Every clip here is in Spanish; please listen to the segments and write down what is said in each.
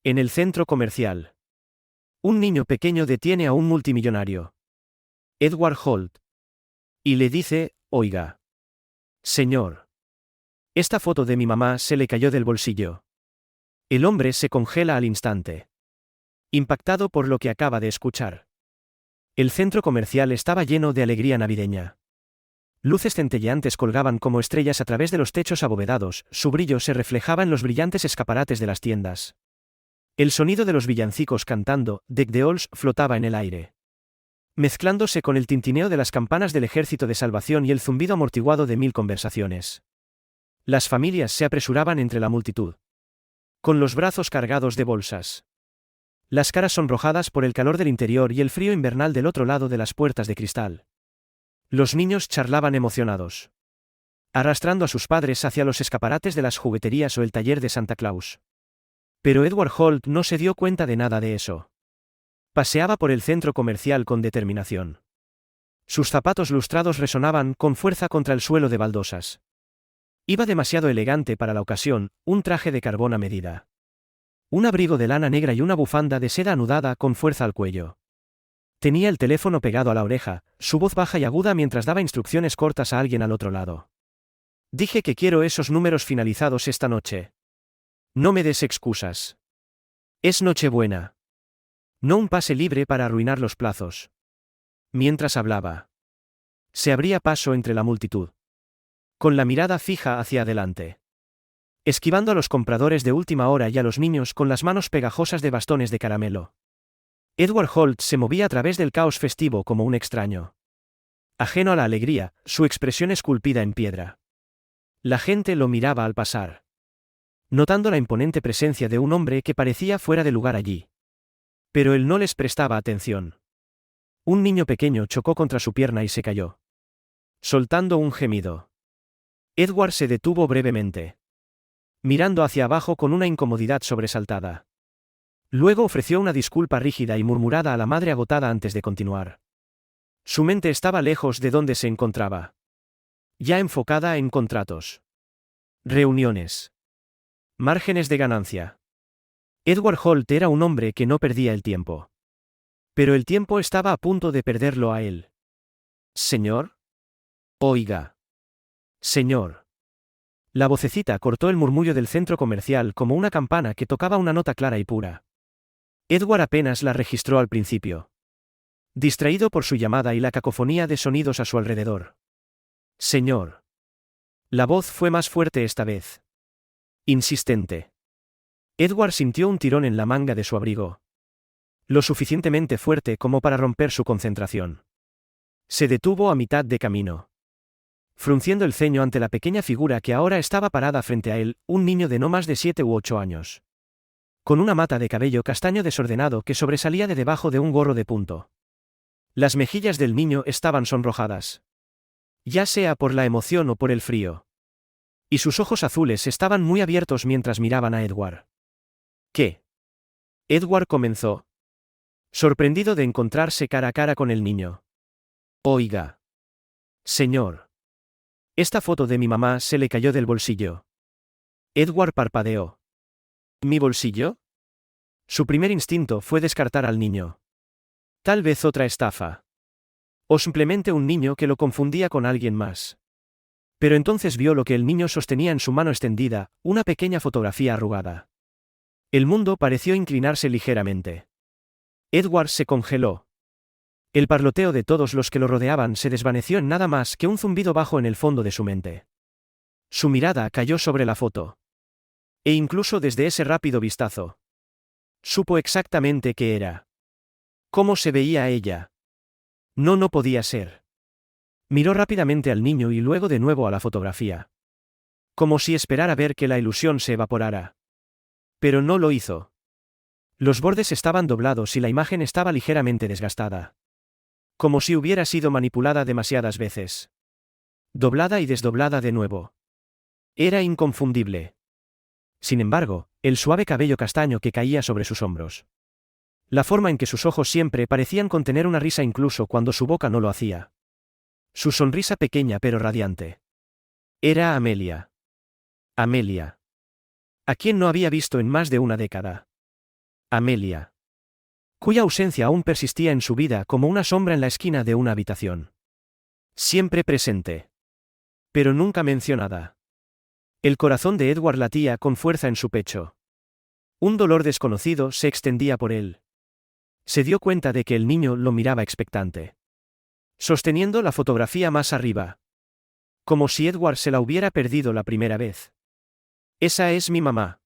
En el centro comercial. Un niño pequeño detiene a un multimillonario, Edward Holt, y le dice, oiga. Señor. Esta foto de mi mamá se le cayó del bolsillo. El hombre se congela al instante, impactado por lo que acaba de escuchar. El centro comercial estaba lleno de alegría navideña. Luces centelleantes colgaban como estrellas a través de los techos abovedados, su brillo se reflejaba en los brillantes escaparates de las tiendas. El sonido de los villancicos cantando, Deck the Halls, flotaba en el aire, mezclándose con el tintineo de las campanas del Ejército de Salvación y el zumbido amortiguado de mil conversaciones. Las familias se apresuraban entre la multitud, con los brazos cargados de bolsas, las caras sonrojadas por el calor del interior y el frío invernal del otro lado de las puertas de cristal. Los niños charlaban emocionados, arrastrando a sus padres hacia los escaparates de las jugueterías o el taller de Santa Claus. Pero Edward Holt no se dio cuenta de nada de eso. Paseaba por el centro comercial con determinación. Sus zapatos lustrados resonaban con fuerza contra el suelo de baldosas. Iba demasiado elegante para la ocasión, un traje de carbón a medida, un abrigo de lana negra y una bufanda de seda anudada con fuerza al cuello. Tenía el teléfono pegado a la oreja, su voz baja y aguda mientras daba instrucciones cortas a alguien al otro lado. Dije que quiero esos números finalizados esta noche. No me des excusas. Es Nochebuena. No un pase libre para arruinar los plazos. Mientras hablaba, se abría paso entre la multitud, con la mirada fija hacia adelante, esquivando a los compradores de última hora y a los niños con las manos pegajosas de bastones de caramelo. Edward Holt se movía a través del caos festivo como un extraño, ajeno a la alegría, su expresión esculpida en piedra. La gente lo miraba al pasar, notando la imponente presencia de un hombre que parecía fuera de lugar allí. Pero él no les prestaba atención. Un niño pequeño chocó contra su pierna y se cayó, soltando un gemido. Edward se detuvo brevemente, mirando hacia abajo con una incomodidad sobresaltada. Luego ofreció una disculpa rígida y murmurada a la madre agotada antes de continuar. Su mente estaba lejos de donde se encontraba, ya enfocada en contratos, reuniones, márgenes de ganancia. Edward Holt era un hombre que no perdía el tiempo. Pero el tiempo estaba a punto de perderlo a él. ¿Señor? Oiga. Señor. La vocecita cortó el murmullo del centro comercial como una campana que tocaba una nota clara y pura. Edward apenas la registró al principio, distraído por su llamada y la cacofonía de sonidos a su alrededor. Señor. La voz fue más fuerte esta vez, insistente. Edward sintió un tirón en la manga de su abrigo, lo suficientemente fuerte como para romper su concentración. Se detuvo a mitad de camino, frunciendo el ceño ante la pequeña figura que ahora estaba parada frente a él, un niño de no más de 7 u 8 años, con una mata de cabello castaño desordenado que sobresalía de debajo de un gorro de punto. Las mejillas del niño estaban sonrojadas, ya sea por la emoción o por el frío, y sus ojos azules estaban muy abiertos mientras miraban a Edward. ¿Qué? Edward comenzó, sorprendido de encontrarse cara a cara con el niño. Oiga. Señor. Esta foto de mi mamá se le cayó del bolsillo. Edward parpadeó. ¿Mi bolsillo? Su primer instinto fue descartar al niño. Tal vez otra estafa. O simplemente un niño que lo confundía con alguien más. Pero entonces vio lo que el niño sostenía en su mano extendida, una pequeña fotografía arrugada. El mundo pareció inclinarse ligeramente. Edward se congeló. El parloteo de todos los que lo rodeaban se desvaneció en nada más que un zumbido bajo en el fondo de su mente. Su mirada cayó sobre la foto. E incluso desde ese rápido vistazo, supo exactamente qué era. ¿Cómo se veía ella? No podía ser. Miró rápidamente al niño y luego de nuevo a la fotografía, como si esperara ver que la ilusión se evaporara. Pero no lo hizo. Los bordes estaban doblados y la imagen estaba ligeramente desgastada, como si hubiera sido manipulada demasiadas veces. Doblada y desdoblada de nuevo. Era inconfundible. Sin embargo, el suave cabello castaño que caía sobre sus hombros. La forma en que sus ojos siempre parecían contener una risa incluso cuando su boca no lo hacía. Su sonrisa pequeña pero radiante. Era Amelia. Amelia. A quien no había visto en más de una década. Amelia, cuya ausencia aún persistía en su vida como una sombra en la esquina de una habitación. Siempre presente. Pero nunca mencionada. El corazón de Edward latía con fuerza en su pecho. Un dolor desconocido se extendía por él. Se dio cuenta de que el niño lo miraba expectante. Sosteniendo la fotografía más arriba. Como si Edward se la hubiera perdido la primera vez. «Esa es mi mamá»,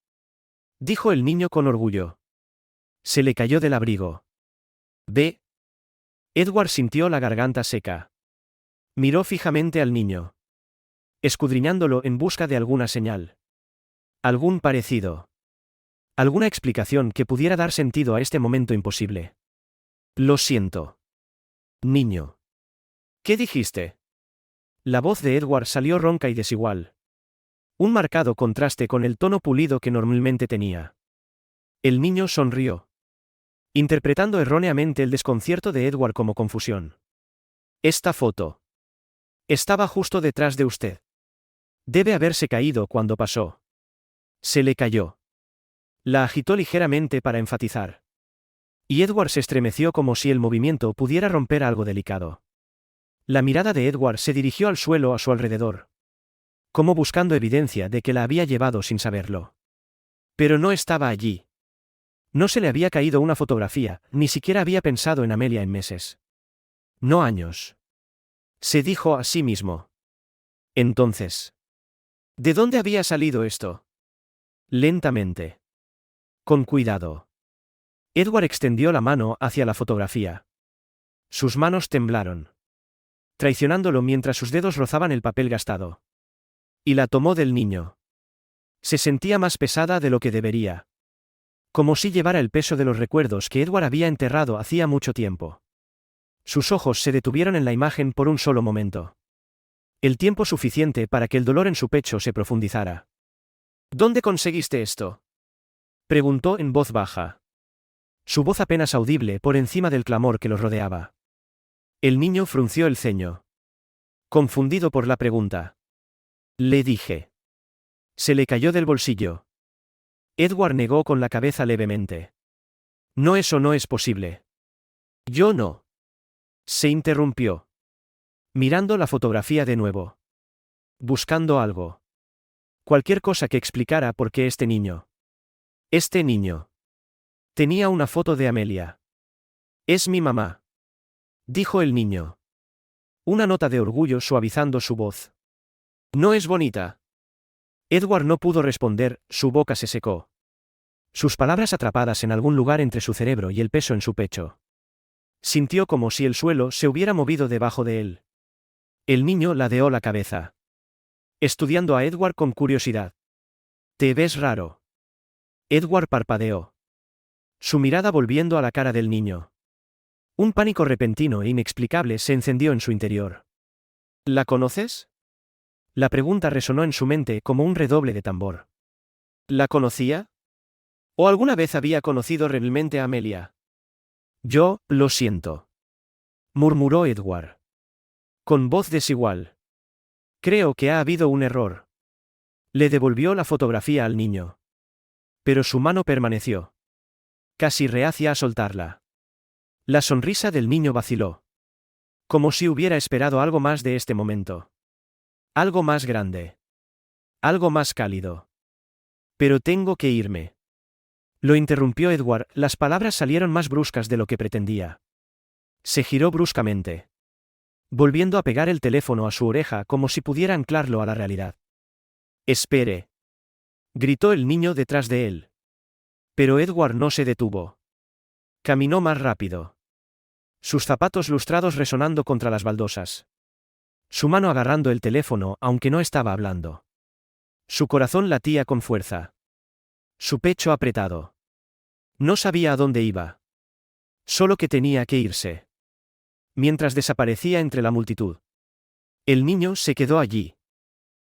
dijo el niño con orgullo. Se le cayó del abrigo. «¿Ve?» Edward sintió la garganta seca. Miró fijamente al niño. Escudriñándolo en busca de alguna señal. Algún parecido. Alguna explicación que pudiera dar sentido a este momento imposible. «Lo siento. Niño». «¿Qué dijiste?» La voz de Edward salió ronca y desigual. Un marcado contraste con el tono pulido que normalmente tenía. El niño sonrió, interpretando erróneamente el desconcierto de Edward como confusión. «Esta foto. Estaba justo detrás de usted. Debe haberse caído cuando pasó». Se le cayó. La agitó ligeramente para enfatizar. Y Edward se estremeció como si el movimiento pudiera romper algo delicado. La mirada de Edward se dirigió al suelo a su alrededor, como buscando evidencia de que la había llevado sin saberlo. Pero no estaba allí. No se le había caído una fotografía, ni siquiera había pensado en Amelia en meses. No años. Se dijo a sí mismo. Entonces, ¿de dónde había salido esto? Lentamente. Con cuidado. Edward extendió la mano hacia la fotografía. Sus manos temblaron, traicionándolo mientras sus dedos rozaban el papel gastado. Y la tomó del niño. Se sentía más pesada de lo que debería. Como si llevara el peso de los recuerdos que Edward había enterrado hacía mucho tiempo. Sus ojos se detuvieron en la imagen por un solo momento. El tiempo suficiente para que el dolor en su pecho se profundizara. «¿Dónde conseguiste esto?», preguntó en voz baja. Su voz apenas audible por encima del clamor que los rodeaba. El niño frunció el ceño, confundido por la pregunta. «Le dije». Se le cayó del bolsillo. Edward negó con la cabeza levemente. «No, eso no es posible». «Yo no». Se interrumpió, mirando la fotografía de nuevo. Buscando algo. Cualquier cosa que explicara por qué este niño. Tenía una foto de Amelia. «Es mi mamá», dijo el niño. Una nota de orgullo suavizando su voz. «¿No es bonita?». Edward no pudo responder, su boca se secó. Sus palabras atrapadas en algún lugar entre su cerebro y el peso en su pecho. Sintió como si el suelo se hubiera movido debajo de él. El niño ladeó la cabeza, estudiando a Edward con curiosidad. «Te ves raro». Edward parpadeó, su mirada volviendo a la cara del niño. Un pánico repentino e inexplicable se encendió en su interior. «¿La conoces?». La pregunta resonó en su mente como un redoble de tambor. ¿La conocía? ¿O alguna vez había conocido realmente a Amelia? «Yo, lo siento», murmuró Edward, con voz desigual. «Creo que ha habido un error». Le devolvió la fotografía al niño. Pero su mano permaneció, casi reacia a soltarla. La sonrisa del niño vaciló, como si hubiera esperado algo más de este momento. Algo más grande. Algo más cálido. «Pero tengo que irme». Lo interrumpió Edward, las palabras salieron más bruscas de lo que pretendía. Se giró bruscamente, volviendo a pegar el teléfono a su oreja como si pudiera anclarlo a la realidad. «Espere», gritó el niño detrás de él. Pero Edward no se detuvo. Caminó más rápido, sus zapatos lustrados resonando contra las baldosas. Su mano agarrando el teléfono aunque no estaba hablando. Su corazón latía con fuerza. Su pecho apretado. No sabía a dónde iba. Solo que tenía que irse. Mientras desaparecía entre la multitud. El niño se quedó allí,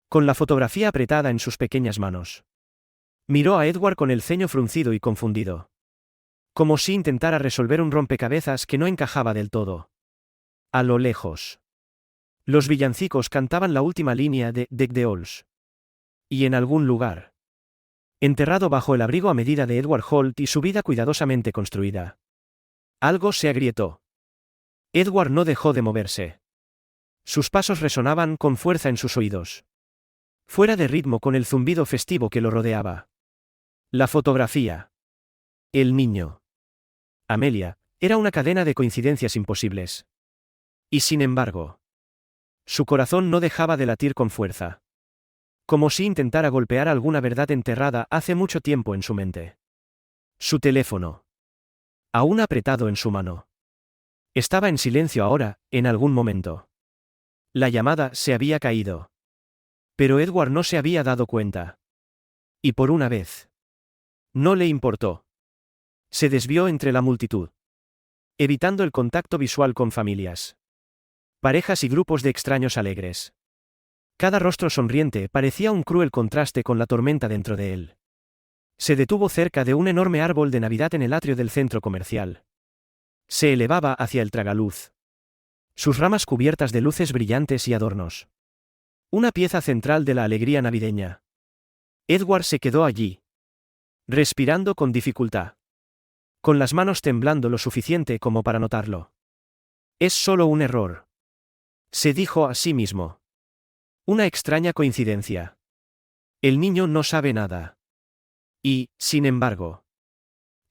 con la fotografía apretada en sus pequeñas manos. Miró a Edward con el ceño fruncido y confundido. Como si intentara resolver un rompecabezas que no encajaba del todo. A lo lejos, los villancicos cantaban la última línea de Deck the Halls. Y en algún lugar, enterrado bajo el abrigo a medida de Edward Holt y su vida cuidadosamente construida. Algo se agrietó. Edward no dejó de moverse. Sus pasos resonaban con fuerza en sus oídos. Fuera de ritmo con el zumbido festivo que lo rodeaba. La fotografía. El niño. Amelia, era una cadena de coincidencias imposibles. Y sin embargo, su corazón no dejaba de latir con fuerza. Como si intentara golpear alguna verdad enterrada hace mucho tiempo en su mente. Su teléfono. Aún apretado en su mano. Estaba en silencio ahora, en algún momento. La llamada se había caído. Pero Edward no se había dado cuenta. Y por una vez. No le importó. Se desvió entre la multitud. Evitando el contacto visual con familias. Parejas y grupos de extraños alegres. Cada rostro sonriente parecía un cruel contraste con la tormenta dentro de él. Se detuvo cerca de un enorme árbol de Navidad en el atrio del centro comercial. Se elevaba hacia el tragaluz. Sus ramas cubiertas de luces brillantes y adornos. Una pieza central de la alegría navideña. Edward se quedó allí. Respirando con dificultad. Con las manos temblando lo suficiente como para notarlo. Es solo un error. Se dijo a sí mismo. Una extraña coincidencia. El niño no sabe nada. Y, sin embargo,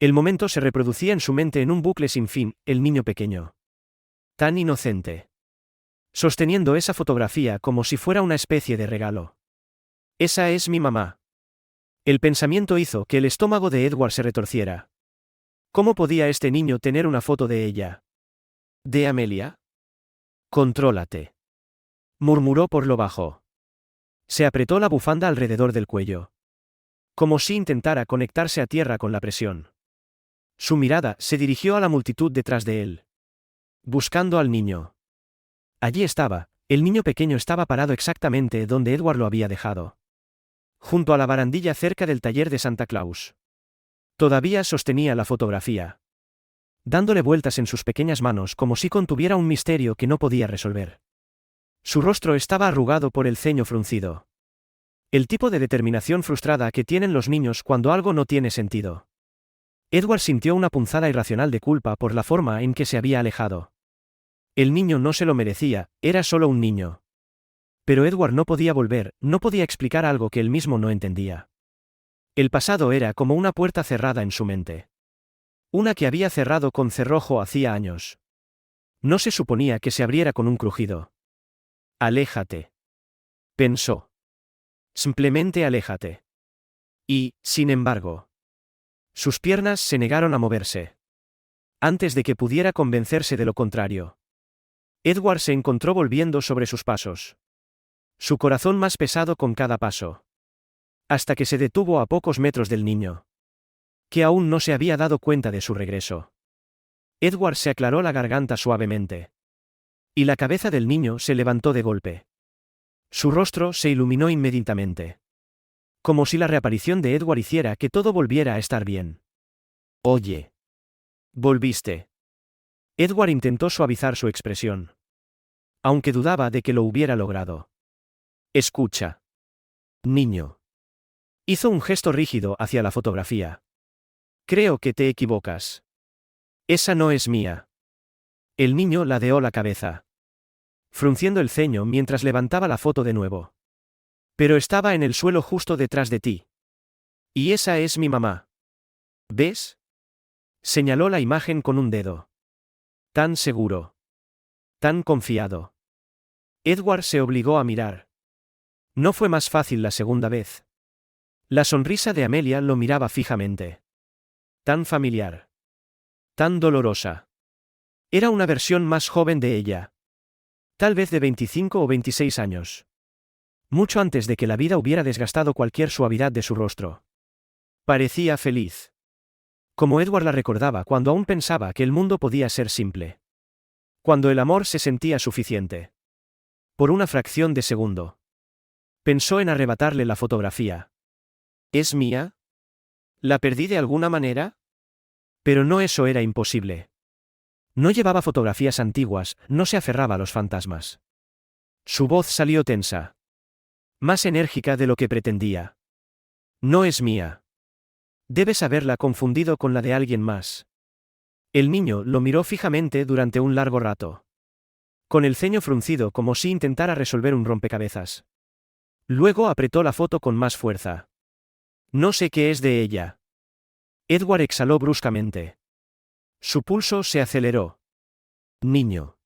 el momento se reproducía en su mente en un bucle sin fin, el niño pequeño. Tan inocente. Sosteniendo esa fotografía como si fuera una especie de regalo. Esa es mi mamá. El pensamiento hizo que el estómago de Edward se retorciera. ¿Cómo podía este niño tener una foto de ella? ¿De Amelia? Contrólate. Murmuró por lo bajo. Se apretó la bufanda alrededor del cuello. Como si intentara conectarse a tierra con la presión. Su mirada se dirigió a la multitud detrás de él. Buscando al niño. Allí estaba, el niño pequeño estaba parado exactamente donde Edward lo había dejado. Junto a la barandilla cerca del taller de Santa Claus. Todavía sostenía la fotografía. Dándole vueltas en sus pequeñas manos como si contuviera un misterio que no podía resolver. Su rostro estaba arrugado por el ceño fruncido. El tipo de determinación frustrada que tienen los niños cuando algo no tiene sentido. Edward sintió una punzada irracional de culpa por la forma en que se había alejado. El niño no se lo merecía, era solo un niño. Pero Edward no podía volver, no podía explicar algo que él mismo no entendía. El pasado era como una puerta cerrada en su mente. Una que había cerrado con cerrojo hacía años. No se suponía que se abriera con un crujido. Aléjate. Pensó. Simplemente aléjate. Y, sin embargo, sus piernas se negaron a moverse. Antes de que pudiera convencerse de lo contrario. Edward se encontró volviendo sobre sus pasos. Su corazón más pesado con cada paso. Hasta que se detuvo a pocos metros del niño. Que aún no se había dado cuenta de su regreso. Edward se aclaró la garganta suavemente. Y la cabeza del niño se levantó de golpe. Su rostro se iluminó inmediatamente. Como si la reaparición de Edward hiciera que todo volviera a estar bien. Oye. Volviste. Edward intentó suavizar su expresión. Aunque dudaba de que lo hubiera logrado. Escucha. Niño. Hizo un gesto rígido hacia la fotografía. Creo que te equivocas. Esa no es mía. El niño ladeó la cabeza. Frunciendo el ceño mientras levantaba la foto de nuevo. Pero estaba en el suelo justo detrás de ti. Y esa es mi mamá. ¿Ves? Señaló la imagen con un dedo. Tan seguro. Tan confiado. Edward se obligó a mirar. No fue más fácil la segunda vez. La sonrisa de Amelia lo miraba fijamente. Tan familiar. Tan dolorosa. Era una versión más joven de ella. Tal vez de 25 o 26 años. Mucho antes de que la vida hubiera desgastado cualquier suavidad de su rostro. Parecía feliz. Como Edward la recordaba cuando aún pensaba que el mundo podía ser simple. Cuando el amor se sentía suficiente. Por una fracción de segundo. Pensó en arrebatarle la fotografía. ¿Es mía? ¿La perdí de alguna manera? Pero no, eso era imposible. No llevaba fotografías antiguas, no se aferraba a los fantasmas. Su voz salió tensa. Más enérgica de lo que pretendía. No es mía. Debes haberla confundido con la de alguien más. El niño lo miró fijamente durante un largo rato, con el ceño fruncido como si intentara resolver un rompecabezas. Luego apretó la foto con más fuerza. No sé qué es de ella. Edward exhaló bruscamente. Su pulso se aceleró. Niño.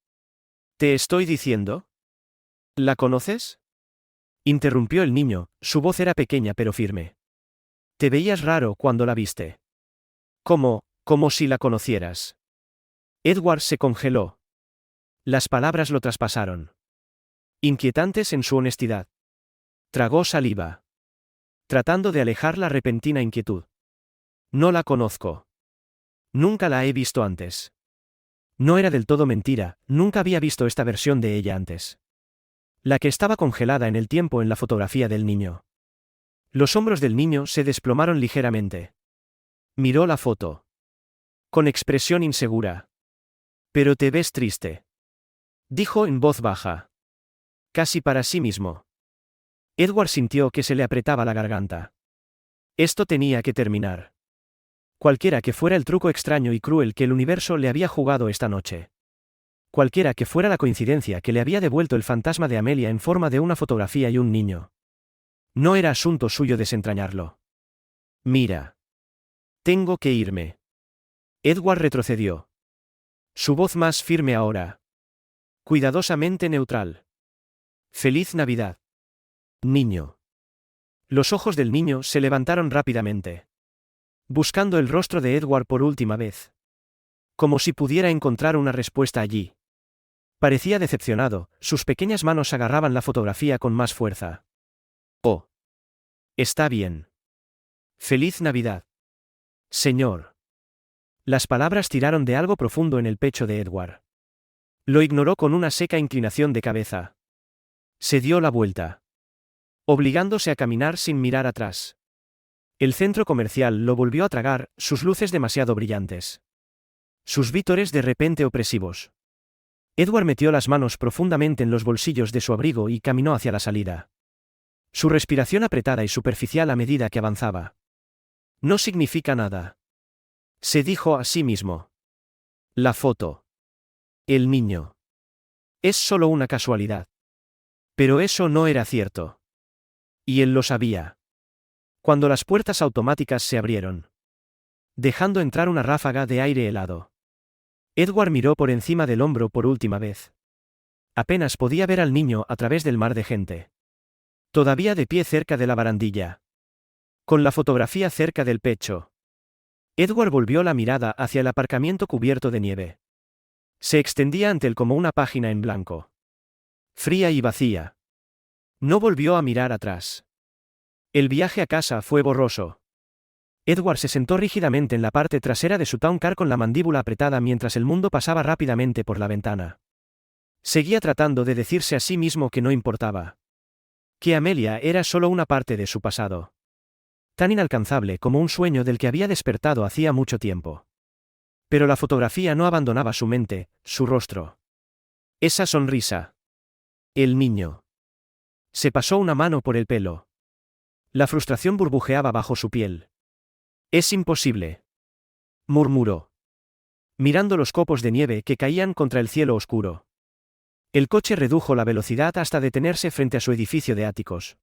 ¿Te estoy diciendo? ¿La conoces? Interrumpió el niño, su voz era pequeña pero firme. Te veías raro cuando la viste. Como si la conocieras. Edward se congeló. Las palabras lo traspasaron. Inquietantes en su honestidad. Tragó saliva, tratando de alejar la repentina inquietud. No la conozco. Nunca la he visto antes. No era del todo mentira, nunca había visto esta versión de ella antes. La que estaba congelada en el tiempo en la fotografía del niño. Los hombros del niño se desplomaron ligeramente. Miró la foto. Con expresión insegura. Pero te ves triste. Dijo en voz baja. Casi para sí mismo. Edward sintió que se le apretaba la garganta. Esto tenía que terminar. Cualquiera que fuera el truco extraño y cruel que el universo le había jugado esta noche. Cualquiera que fuera la coincidencia que le había devuelto el fantasma de Amelia en forma de una fotografía y un niño. No era asunto suyo desentrañarlo. Mira. Tengo que irme. Edward retrocedió. Su voz más firme ahora. Cuidadosamente neutral. Feliz Navidad. Niño. Los ojos del niño se levantaron rápidamente. Buscando el rostro de Edward por última vez. Como si pudiera encontrar una respuesta allí. Parecía decepcionado, sus pequeñas manos agarraban la fotografía con más fuerza. Oh. Está bien. Feliz Navidad. Señor. Las palabras tiraron de algo profundo en el pecho de Edward. Lo ignoró con una seca inclinación de cabeza. Se dio la vuelta, obligándose a caminar sin mirar atrás. El centro comercial lo volvió a tragar, sus luces demasiado brillantes. Sus vítores de repente opresivos. Edward metió las manos profundamente en los bolsillos de su abrigo y caminó hacia la salida. Su respiración apretada y superficial a medida que avanzaba. No significa nada. Se dijo a sí mismo. La foto. El niño. Es solo una casualidad. Pero eso no era cierto. Y él lo sabía. Cuando las puertas automáticas se abrieron, dejando entrar una ráfaga de aire helado, Edward miró por encima del hombro por última vez. Apenas podía ver al niño a través del mar de gente. Todavía de pie cerca de la barandilla. Con la fotografía cerca del pecho. Edward volvió la mirada hacia el aparcamiento cubierto de nieve. Se extendía ante él como una página en blanco. Fría y vacía. No volvió a mirar atrás. El viaje a casa fue borroso. Edward se sentó rígidamente en la parte trasera de su Town Car con la mandíbula apretada mientras el mundo pasaba rápidamente por la ventana. Seguía tratando de decirse a sí mismo que no importaba. Que Amelia era solo una parte de su pasado. Tan inalcanzable como un sueño del que había despertado hacía mucho tiempo. Pero la fotografía no abandonaba su mente, su rostro. Esa sonrisa. El niño. Se pasó una mano por el pelo. La frustración burbujeaba bajo su piel. Es imposible. Murmuró. Mirando los copos de nieve que caían contra el cielo oscuro. El coche redujo la velocidad hasta detenerse frente a su edificio de áticos.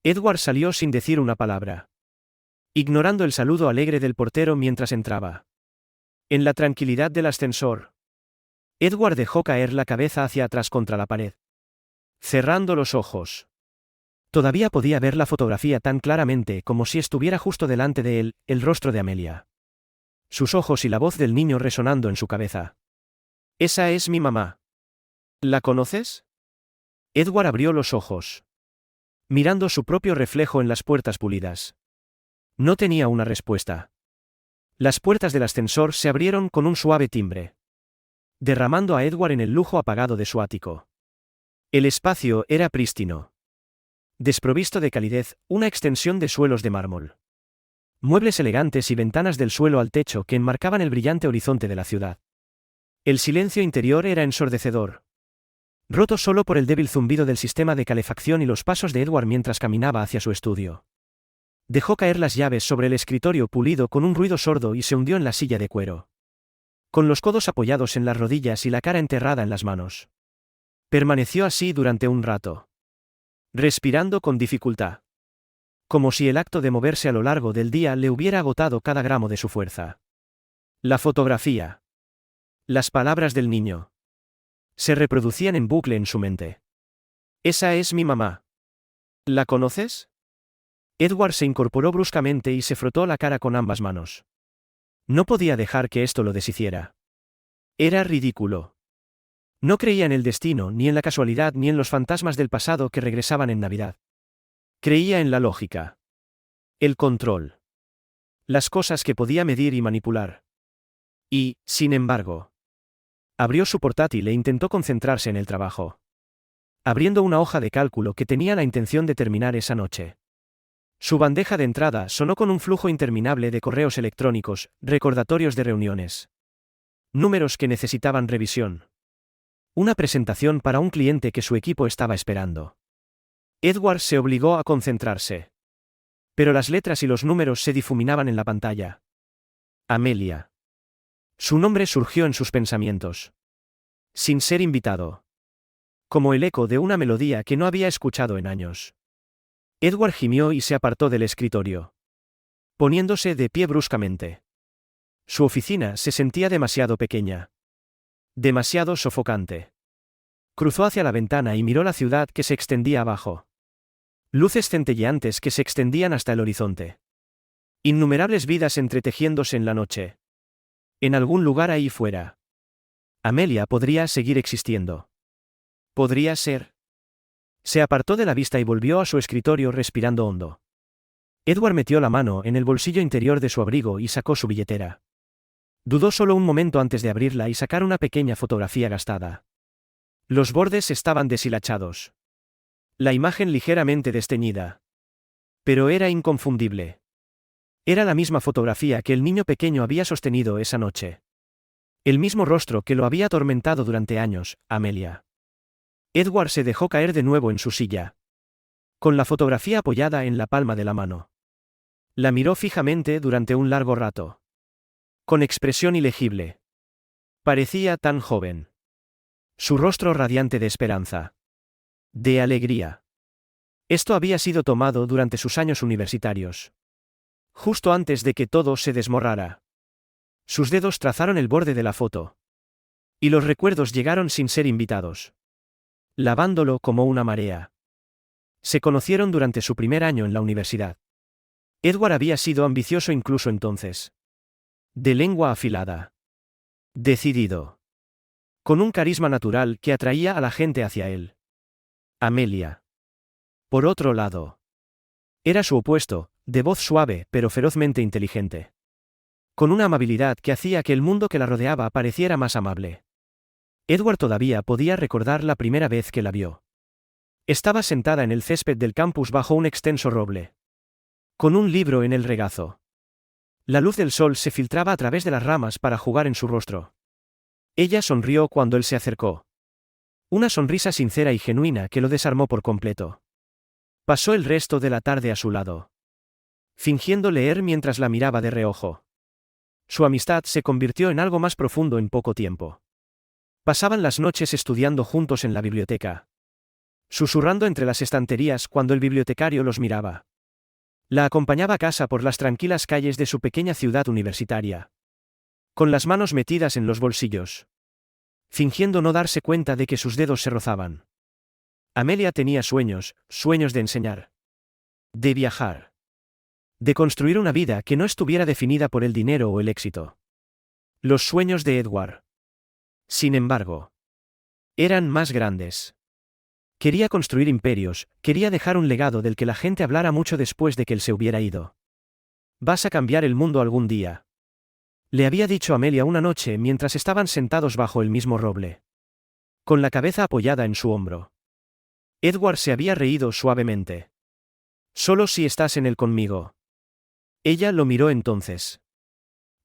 Edward salió sin decir una palabra. Ignorando el saludo alegre del portero mientras entraba. En la tranquilidad del ascensor. Edward dejó caer la cabeza hacia atrás contra la pared. Cerrando los ojos. Todavía podía ver la fotografía tan claramente como si estuviera justo delante de él, el rostro de Amelia. Sus ojos y la voz del niño resonando en su cabeza. Esa es mi mamá. ¿La conoces? Edward abrió los ojos. Mirando su propio reflejo en las puertas pulidas. No tenía una respuesta. Las puertas del ascensor se abrieron con un suave timbre. Derramando a Edward en el lujo apagado de su ático. El espacio era prístino. Desprovisto de calidez, una extensión de suelos de mármol. Muebles elegantes y ventanas del suelo al techo que enmarcaban el brillante horizonte de la ciudad. El silencio interior era ensordecedor. Roto solo por el débil zumbido del sistema de calefacción y los pasos de Edward mientras caminaba hacia su estudio. Dejó caer las llaves sobre el escritorio pulido con un ruido sordo y se hundió en la silla de cuero. Con los codos apoyados en las rodillas y la cara enterrada en las manos. Permaneció así durante un rato. Respirando con dificultad. Como si el acto de moverse a lo largo del día le hubiera agotado cada gramo de su fuerza. La fotografía. Las palabras del niño. Se reproducían en bucle en su mente. Esa es mi mamá. ¿La conoces? Edward se incorporó bruscamente y se frotó la cara con ambas manos. No podía dejar que esto lo deshiciera. Era ridículo. No creía en el destino, ni en la casualidad, ni en los fantasmas del pasado que regresaban en Navidad. Creía en la lógica. El control. Las cosas que podía medir y manipular. Y, sin embargo, abrió su portátil e intentó concentrarse en el trabajo. Abriendo una hoja de cálculo que tenía la intención de terminar esa noche. Su bandeja de entrada sonó con un flujo interminable de correos electrónicos, recordatorios de reuniones. Números que necesitaban revisión. Una presentación para un cliente que su equipo estaba esperando. Edward se obligó a concentrarse. Pero las letras y los números se difuminaban en la pantalla. Amelia. Su nombre surgió en sus pensamientos. Sin ser invitado. Como el eco de una melodía que no había escuchado en años. Edward gimió y se apartó del escritorio. Poniéndose de pie bruscamente. Su oficina se sentía demasiado pequeña. Demasiado sofocante. Cruzó hacia la ventana y miró la ciudad que se extendía abajo. Luces centelleantes que se extendían hasta el horizonte. Innumerables vidas entretejiéndose en la noche. En algún lugar ahí fuera. Amelia podría seguir existiendo. Podría ser. Se apartó de la vista y volvió a su escritorio respirando hondo. Edward metió la mano en el bolsillo interior de su abrigo y sacó su billetera. Dudó solo un momento antes de abrirla y sacar una pequeña fotografía gastada. Los bordes estaban deshilachados. La imagen ligeramente desteñida. Pero era inconfundible. Era la misma fotografía que el niño pequeño había sostenido esa noche. El mismo rostro que lo había atormentado durante años, Amelia. Edward se dejó caer de nuevo en su silla. Con la fotografía apoyada en la palma de la mano. La miró fijamente durante un largo rato. Con expresión ilegible. Parecía tan joven. Su rostro radiante de esperanza. De alegría. Esto había sido tomado durante sus años universitarios. Justo antes de que todo se desmorrara. Sus dedos trazaron el borde de la foto. Y los recuerdos llegaron sin ser invitados. Lavándolo como una marea. Se conocieron durante su primer año en la universidad. Edward había sido ambicioso incluso entonces. De lengua afilada. Decidido. Con un carisma natural que atraía a la gente hacia él. Amelia. Por otro lado. Era su opuesto, de voz suave pero ferozmente inteligente. Con una amabilidad que hacía que el mundo que la rodeaba pareciera más amable. Edward todavía podía recordar la primera vez que la vio. Estaba sentada en el césped del campus bajo un extenso roble. Con un libro en el regazo. La luz del sol se filtraba a través de las ramas para jugar en su rostro. Ella sonrió cuando él se acercó. Una sonrisa sincera y genuina que lo desarmó por completo. Pasó el resto de la tarde a su lado. Fingiendo leer mientras la miraba de reojo. Su amistad se convirtió en algo más profundo en poco tiempo. Pasaban las noches estudiando juntos en la biblioteca. Susurrando entre las estanterías cuando el bibliotecario los miraba. La acompañaba a casa por las tranquilas calles de su pequeña ciudad universitaria. Con las manos metidas en los bolsillos. Fingiendo no darse cuenta de que sus dedos se rozaban. Amelia tenía sueños, sueños de enseñar. De viajar. De construir una vida que no estuviera definida por el dinero o el éxito. Los sueños de Edward. Sin embargo, eran más grandes. Quería construir imperios, quería dejar un legado del que la gente hablara mucho después de que él se hubiera ido. «Vas a cambiar el mundo algún día», le había dicho Amelia una noche mientras estaban sentados bajo el mismo roble. Con la cabeza apoyada en su hombro. Edward se había reído suavemente. «Solo si estás en él conmigo». Ella lo miró entonces.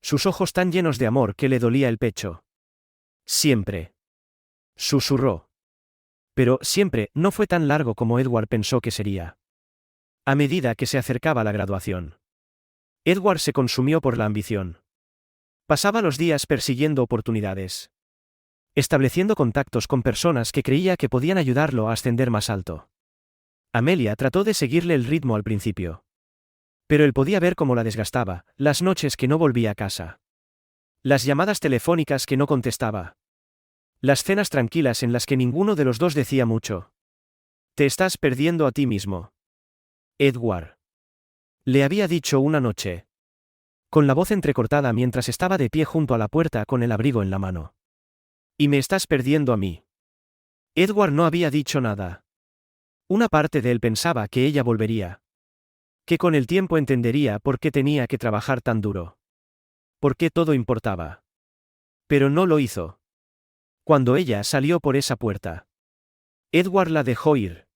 Sus ojos tan llenos de amor que le dolía el pecho. «Siempre», susurró. Pero siempre no fue tan largo como Edward pensó que sería. A medida que se acercaba la graduación, Edward se consumió por la ambición. Pasaba los días persiguiendo oportunidades, estableciendo contactos con personas que creía que podían ayudarlo a ascender más alto. Amelia trató de seguirle el ritmo al principio. Pero él podía ver cómo la desgastaba, las noches que no volvía a casa. Las llamadas telefónicas que no contestaba. Las cenas tranquilas en las que ninguno de los dos decía mucho. Te estás perdiendo a ti mismo, Edward. Le había dicho una noche, con la voz entrecortada mientras estaba de pie junto a la puerta con el abrigo en la mano. Y me estás perdiendo a mí. Edward no había dicho nada. Una parte de él pensaba que ella volvería. Que con el tiempo entendería por qué tenía que trabajar tan duro. Por qué todo importaba. Pero no lo hizo. Cuando ella salió por esa puerta, Edward la dejó ir.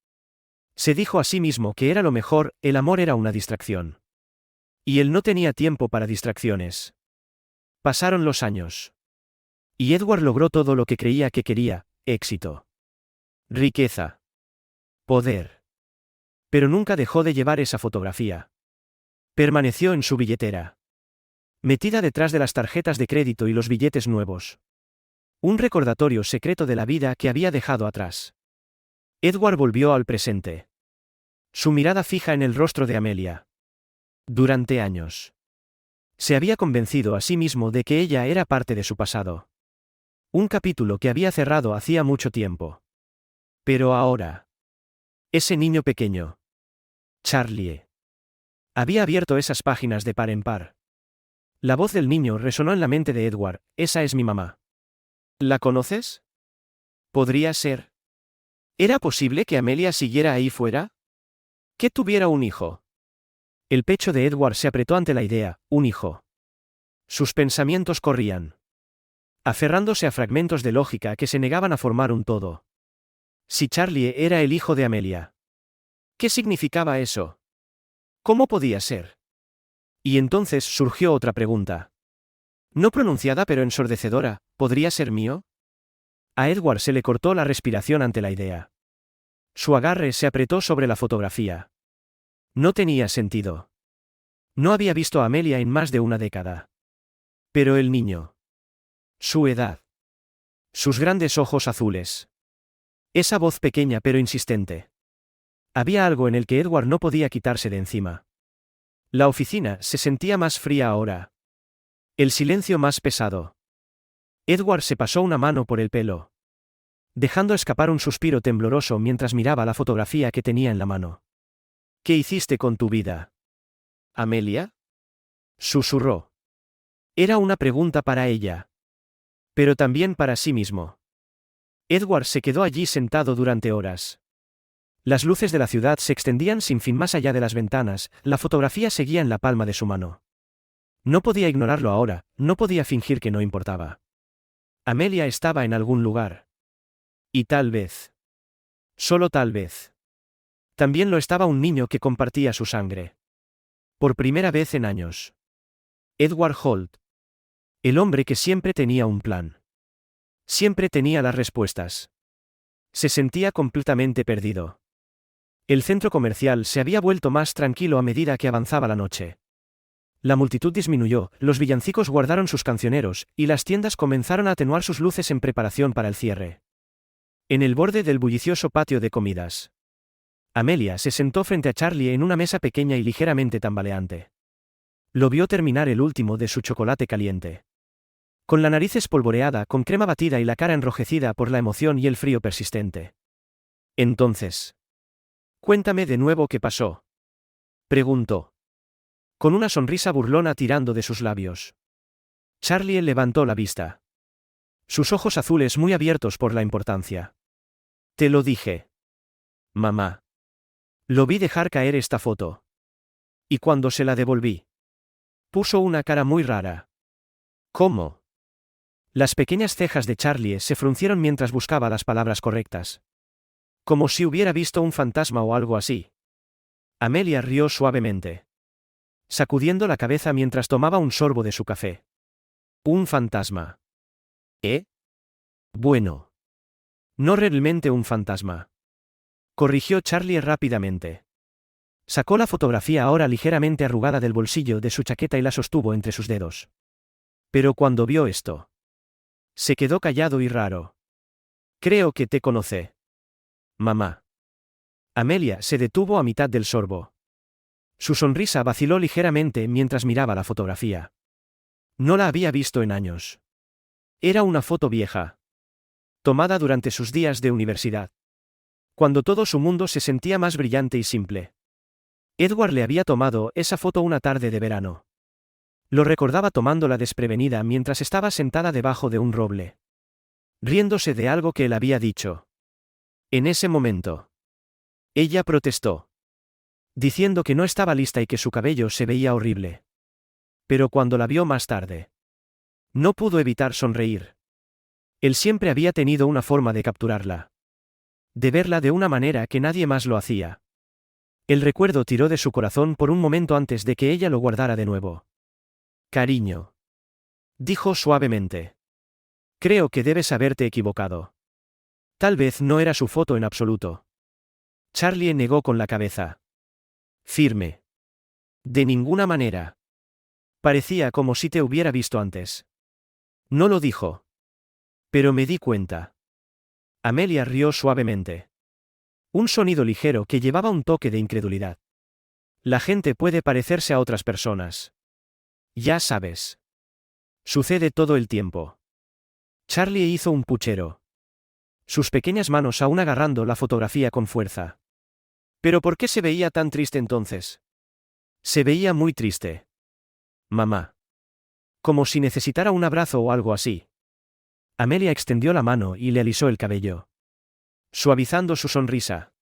Se dijo a sí mismo que era lo mejor, el amor era una distracción. Y él no tenía tiempo para distracciones. Pasaron los años. Y Edward logró todo lo que creía que quería: éxito, riqueza, poder. Pero nunca dejó de llevar esa fotografía. Permaneció en su billetera, metida detrás de las tarjetas de crédito y los billetes nuevos. Un recordatorio secreto de la vida que había dejado atrás. Edward volvió al presente. Su mirada fija en el rostro de Amelia. Durante años. Se había convencido a sí mismo de que ella era parte de su pasado. Un capítulo que había cerrado hacía mucho tiempo. Pero ahora. Ese niño pequeño, Charlie, había abierto esas páginas de par en par. La voz del niño resonó en la mente de Edward: esa es mi mamá. ¿La conoces? Podría ser. ¿Era posible que Amelia siguiera ahí fuera? ¿Que tuviera un hijo? El pecho de Edward se apretó ante la idea: un hijo. Sus pensamientos corrían, aferrándose a fragmentos de lógica que se negaban a formar un todo. Si Charlie era el hijo de Amelia, ¿qué significaba eso? ¿Cómo podía ser? Y entonces surgió otra pregunta. No pronunciada pero ensordecedora: ¿podría ser mío? A Edward se le cortó la respiración ante la idea. Su agarre se apretó sobre la fotografía. No tenía sentido. No había visto a Amelia en más de una década. Pero el niño. Su edad. Sus grandes ojos azules. Esa voz pequeña pero insistente. Había algo en el que Edward no podía quitarse de encima. La oficina se sentía más fría ahora. El silencio más pesado. Edward se pasó una mano por el pelo, dejando escapar un suspiro tembloroso mientras miraba la fotografía que tenía en la mano. ¿Qué hiciste con tu vida, Amelia? Susurró. Era una pregunta para ella, pero también para sí mismo. Edward se quedó allí sentado durante horas. Las luces de la ciudad se extendían sin fin más allá de las ventanas, la fotografía seguía en la palma de su mano. No podía ignorarlo ahora, no podía fingir que no importaba. Amelia estaba en algún lugar. Y tal vez. Solo tal vez. También lo estaba un niño que compartía su sangre. Por primera vez en años. Edward Holt. El hombre que siempre tenía un plan. Siempre tenía las respuestas. Se sentía completamente perdido. El centro comercial se había vuelto más tranquilo a medida que avanzaba la noche. La multitud disminuyó, los villancicos guardaron sus cancioneros, y las tiendas comenzaron a atenuar sus luces en preparación para el cierre. En el borde del bullicioso patio de comidas, Amelia se sentó frente a Charlie en una mesa pequeña y ligeramente tambaleante. Lo vio terminar el último de su chocolate caliente. Con la nariz espolvoreada con crema batida y la cara enrojecida por la emoción y el frío persistente. Entonces. Cuéntame de nuevo qué pasó. Preguntó. Con una sonrisa burlona tirando de sus labios. Charlie levantó la vista. Sus ojos azules muy abiertos por la importancia. Te lo dije, mamá. Lo vi dejar caer esta foto. Y cuando se la devolví, puso una cara muy rara. ¿Cómo? Las pequeñas cejas de Charlie se fruncieron mientras buscaba las palabras correctas. Como si hubiera visto un fantasma o algo así. Amelia rió suavemente, sacudiendo la cabeza mientras tomaba un sorbo de su café. Un fantasma. ¿Eh? Bueno. No realmente un fantasma. Corrigió Charlie rápidamente. Sacó la fotografía ahora ligeramente arrugada del bolsillo de su chaqueta y la sostuvo entre sus dedos. Pero cuando vio esto, se quedó callado y raro. Creo que te conoce. Mamá. Amelia se detuvo a mitad del sorbo. Su sonrisa vaciló ligeramente mientras miraba la fotografía. No la había visto en años. Era una foto vieja, tomada durante sus días de universidad, cuando todo su mundo se sentía más brillante y simple. Edward le había tomado esa foto una tarde de verano. Lo recordaba tomándola desprevenida mientras estaba sentada debajo de un roble, riéndose de algo que él había dicho. En ese momento, ella protestó, diciendo que no estaba lista y que su cabello se veía horrible. Pero cuando la vio más tarde, no pudo evitar sonreír. Él siempre había tenido una forma de capturarla, de verla de una manera que nadie más lo hacía. El recuerdo tiró de su corazón por un momento antes de que ella lo guardara de nuevo. Cariño, dijo suavemente. Creo que debes haberte equivocado. Tal vez no era su foto en absoluto. Charlie negó con la cabeza. Firme. De ninguna manera. Parecía como si te hubiera visto antes. No lo dijo. Pero me di cuenta. Amelia rió suavemente. Un sonido ligero que llevaba un toque de incredulidad. La gente puede parecerse a otras personas. Ya sabes. Sucede todo el tiempo. Charlie hizo un puchero. Sus pequeñas manos aún agarrando la fotografía con fuerza. ¿Pero por qué se veía tan triste entonces? Se veía muy triste. Mamá. Como si necesitara un abrazo o algo así. Amelia extendió la mano y le alisó el cabello, suavizando su sonrisa.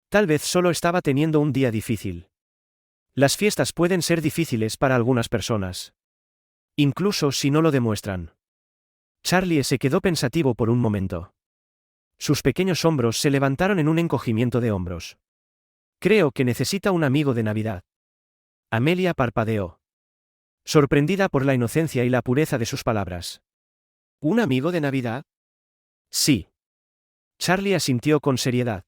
Tal vez solo estaba teniendo un día difícil. Las fiestas pueden ser difíciles para algunas personas, incluso si no lo demuestran. Charlie se quedó pensativo por un momento. Sus pequeños hombros se levantaron en un encogimiento de hombros. Creo que necesita un amigo de Navidad. Amelia parpadeó, sorprendida por la inocencia y la pureza de sus palabras. ¿Un amigo de Navidad? Sí. Charlie asintió con seriedad.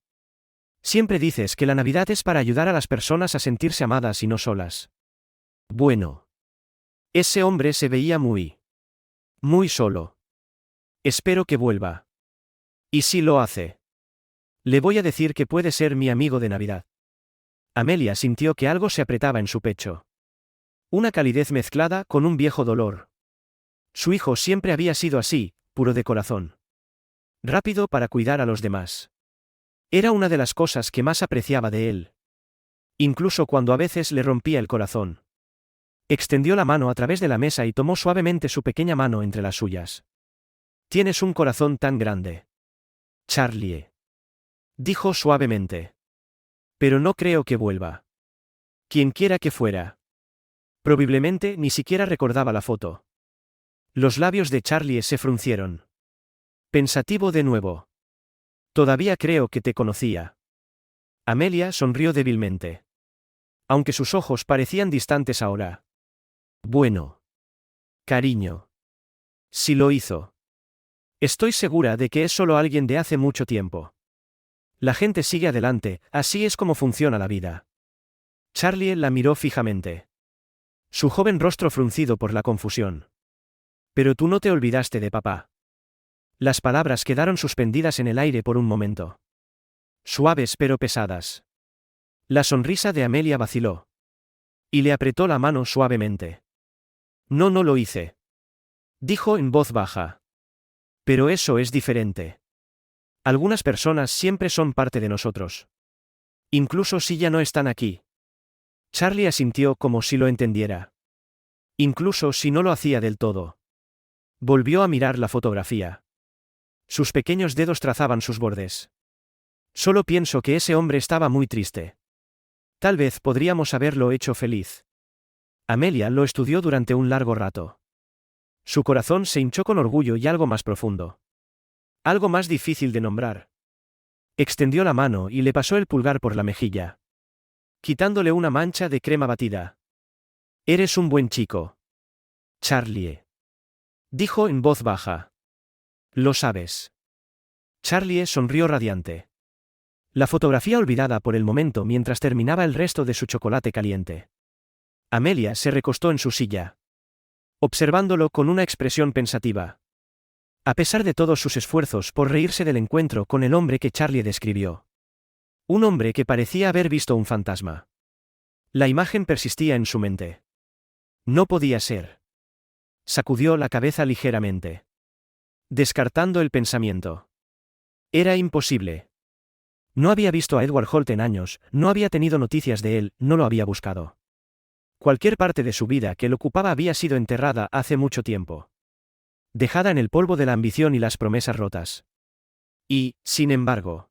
Siempre dices que la Navidad es para ayudar a las personas a sentirse amadas y no solas. Bueno. Ese hombre se veía muy solo. Espero que vuelva. ¿Y si lo hace? Le voy a decir que puede ser mi amigo de Navidad. Amelia sintió que algo se apretaba en su pecho. Una calidez mezclada con un viejo dolor. Su hijo siempre había sido así, puro de corazón. Rápido para cuidar a los demás. Era una de las cosas que más apreciaba de él. Incluso cuando a veces le rompía el corazón. Extendió la mano a través de la mesa y tomó suavemente su pequeña mano entre las suyas. Tienes un corazón tan grande. Charlie. Dijo suavemente. Pero no creo que vuelva. Quien quiera que fuera. Probablemente ni siquiera recordaba la foto. Los labios de Charlie se fruncieron. Pensativo de nuevo. Todavía creo que te conocía. Amelia sonrió débilmente. Aunque sus ojos parecían distantes ahora. Bueno. Cariño. Si lo hizo. Estoy segura de que es solo alguien de hace mucho tiempo. La gente sigue adelante, así es como funciona la vida. Charlie la miró fijamente. Su joven rostro fruncido por la confusión. Pero tú no te olvidaste de papá. Las palabras quedaron suspendidas en el aire por un momento. Suaves pero pesadas. La sonrisa de Amelia vaciló. Y le apretó la mano suavemente. No lo hice. Dijo en voz baja. Pero eso es diferente. Algunas personas siempre son parte de nosotros. Incluso si ya no están aquí. Charlie asintió como si lo entendiera. Incluso si no lo hacía del todo. Volvió a mirar la fotografía. Sus pequeños dedos trazaban sus bordes. Solo pienso que ese hombre estaba muy triste. Tal vez podríamos haberlo hecho feliz. Amelia lo estudió durante un largo rato. Su corazón se hinchó con orgullo y algo más profundo. Algo más difícil de nombrar. Extendió la mano y le pasó el pulgar por la mejilla, quitándole una mancha de crema batida. Eres un buen chico. Charlie. Dijo en voz baja. Lo sabes. Charlie sonrió radiante. La fotografía olvidada por el momento mientras terminaba el resto de su chocolate caliente. Amelia se recostó en su silla, observándolo con una expresión pensativa. A pesar de todos sus esfuerzos por reírse del encuentro con el hombre que Charlie describió. Un hombre que parecía haber visto un fantasma. La imagen persistía en su mente. No podía ser. Sacudió la cabeza ligeramente, descartando el pensamiento. Era imposible. No había visto a Edward Holt en años, no había tenido noticias de él, no lo había buscado. Cualquier parte de su vida que lo ocupaba había sido enterrada hace mucho tiempo. Dejada en el polvo de la ambición y las promesas rotas. Y, sin embargo,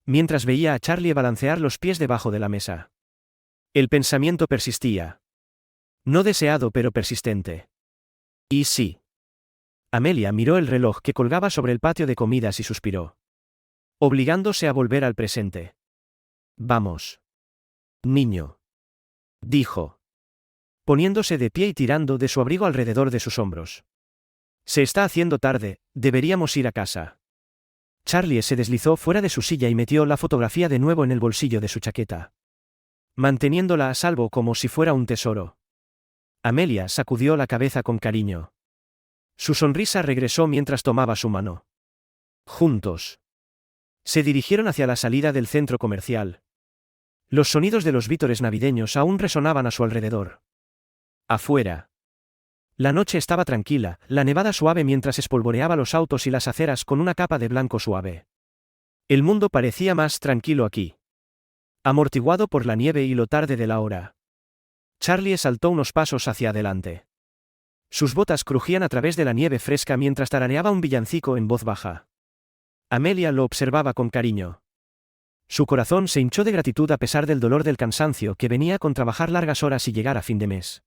mientras veía a Charlie balancear los pies debajo de la mesa, el pensamiento persistía. No deseado pero persistente. ¿Y sí? Amelia miró el reloj que colgaba sobre el patio de comidas y suspiró, obligándose a volver al presente. Vamos. Niño. Dijo, poniéndose de pie y tirando de su abrigo alrededor de sus hombros. Se está haciendo tarde, deberíamos ir a casa. Charlie se deslizó fuera de su silla y metió la fotografía de nuevo en el bolsillo de su chaqueta, manteniéndola a salvo como si fuera un tesoro. Amelia sacudió la cabeza con cariño. Su sonrisa regresó mientras tomaba su mano. Juntos. Se dirigieron hacia la salida del centro comercial. Los sonidos de los vítores navideños aún resonaban a su alrededor. Afuera. La noche estaba tranquila, la nevada suave mientras espolvoreaba los autos y las aceras con una capa de blanco suave. El mundo parecía más tranquilo aquí. Amortiguado por la nieve y lo tarde de la hora. Charlie saltó unos pasos hacia adelante. Sus botas crujían a través de la nieve fresca mientras tarareaba un villancico en voz baja. Amelia lo observaba con cariño. Su corazón se hinchó de gratitud a pesar del dolor del cansancio que venía con trabajar largas horas y llegar a fin de mes.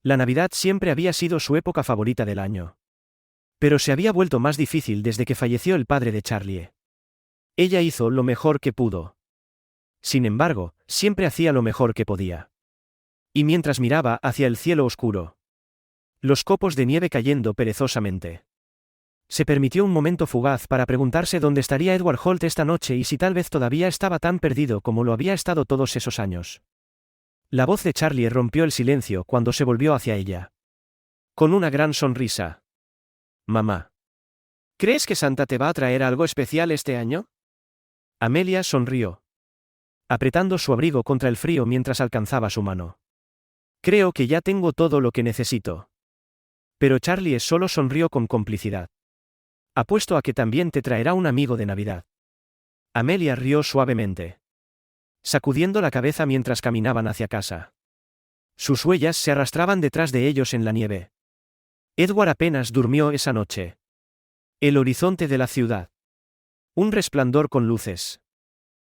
La Navidad siempre había sido su época favorita del año. Pero se había vuelto más difícil desde que falleció el padre de Charlie. Ella hizo lo mejor que pudo. Sin embargo, siempre hacía lo mejor que podía. Y mientras miraba hacia el cielo oscuro, los copos de nieve cayendo perezosamente, se permitió un momento fugaz para preguntarse dónde estaría Edward Holt esta noche y si tal vez todavía estaba tan perdido como lo había estado todos esos años. La voz de Charlie rompió el silencio cuando se volvió hacia ella. Con una gran sonrisa. Mamá. ¿Crees que Santa te va a traer algo especial este año? Amelia sonrió, apretando su abrigo contra el frío mientras alcanzaba su mano. Creo que ya tengo todo lo que necesito. Pero Charlie solo sonrió con complicidad. Apuesto a que también te traerá un amigo de Navidad. Amelia rió suavemente, sacudiendo la cabeza mientras caminaban hacia casa. Sus huellas se arrastraban detrás de ellos en la nieve. Edward apenas durmió esa noche. El horizonte de la ciudad. Un resplandor con luces.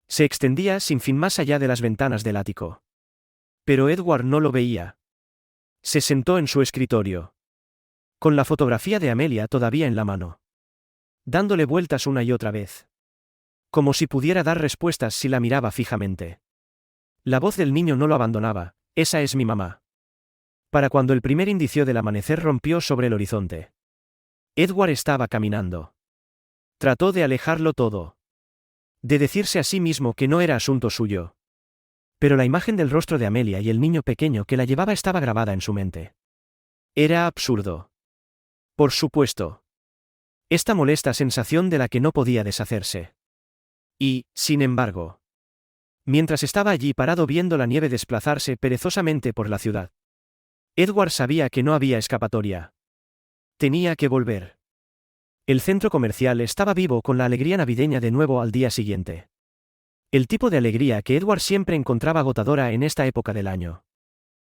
Se extendía sin fin más allá de las ventanas del ático. Pero Edward no lo veía. Se sentó en su escritorio, con la fotografía de Amelia todavía en la mano, dándole vueltas una y otra vez, como si pudiera dar respuestas si la miraba fijamente. La voz del niño no lo abandonaba. Esa es mi mamá. Para cuando el primer indicio del amanecer rompió sobre el horizonte, Edward estaba caminando. Trató de alejarlo todo, de decirse a sí mismo que no era asunto suyo. Pero la imagen del rostro de Amelia y el niño pequeño que la llevaba estaba grabada en su mente. Era absurdo. Por supuesto. Esta molesta sensación de la que no podía deshacerse. Y, sin embargo, mientras estaba allí parado viendo la nieve desplazarse perezosamente por la ciudad, Edward sabía que no había escapatoria. Tenía que volver. El centro comercial estaba vivo con la alegría navideña de nuevo al día siguiente. El tipo de alegría que Edward siempre encontraba agotadora en esta época del año.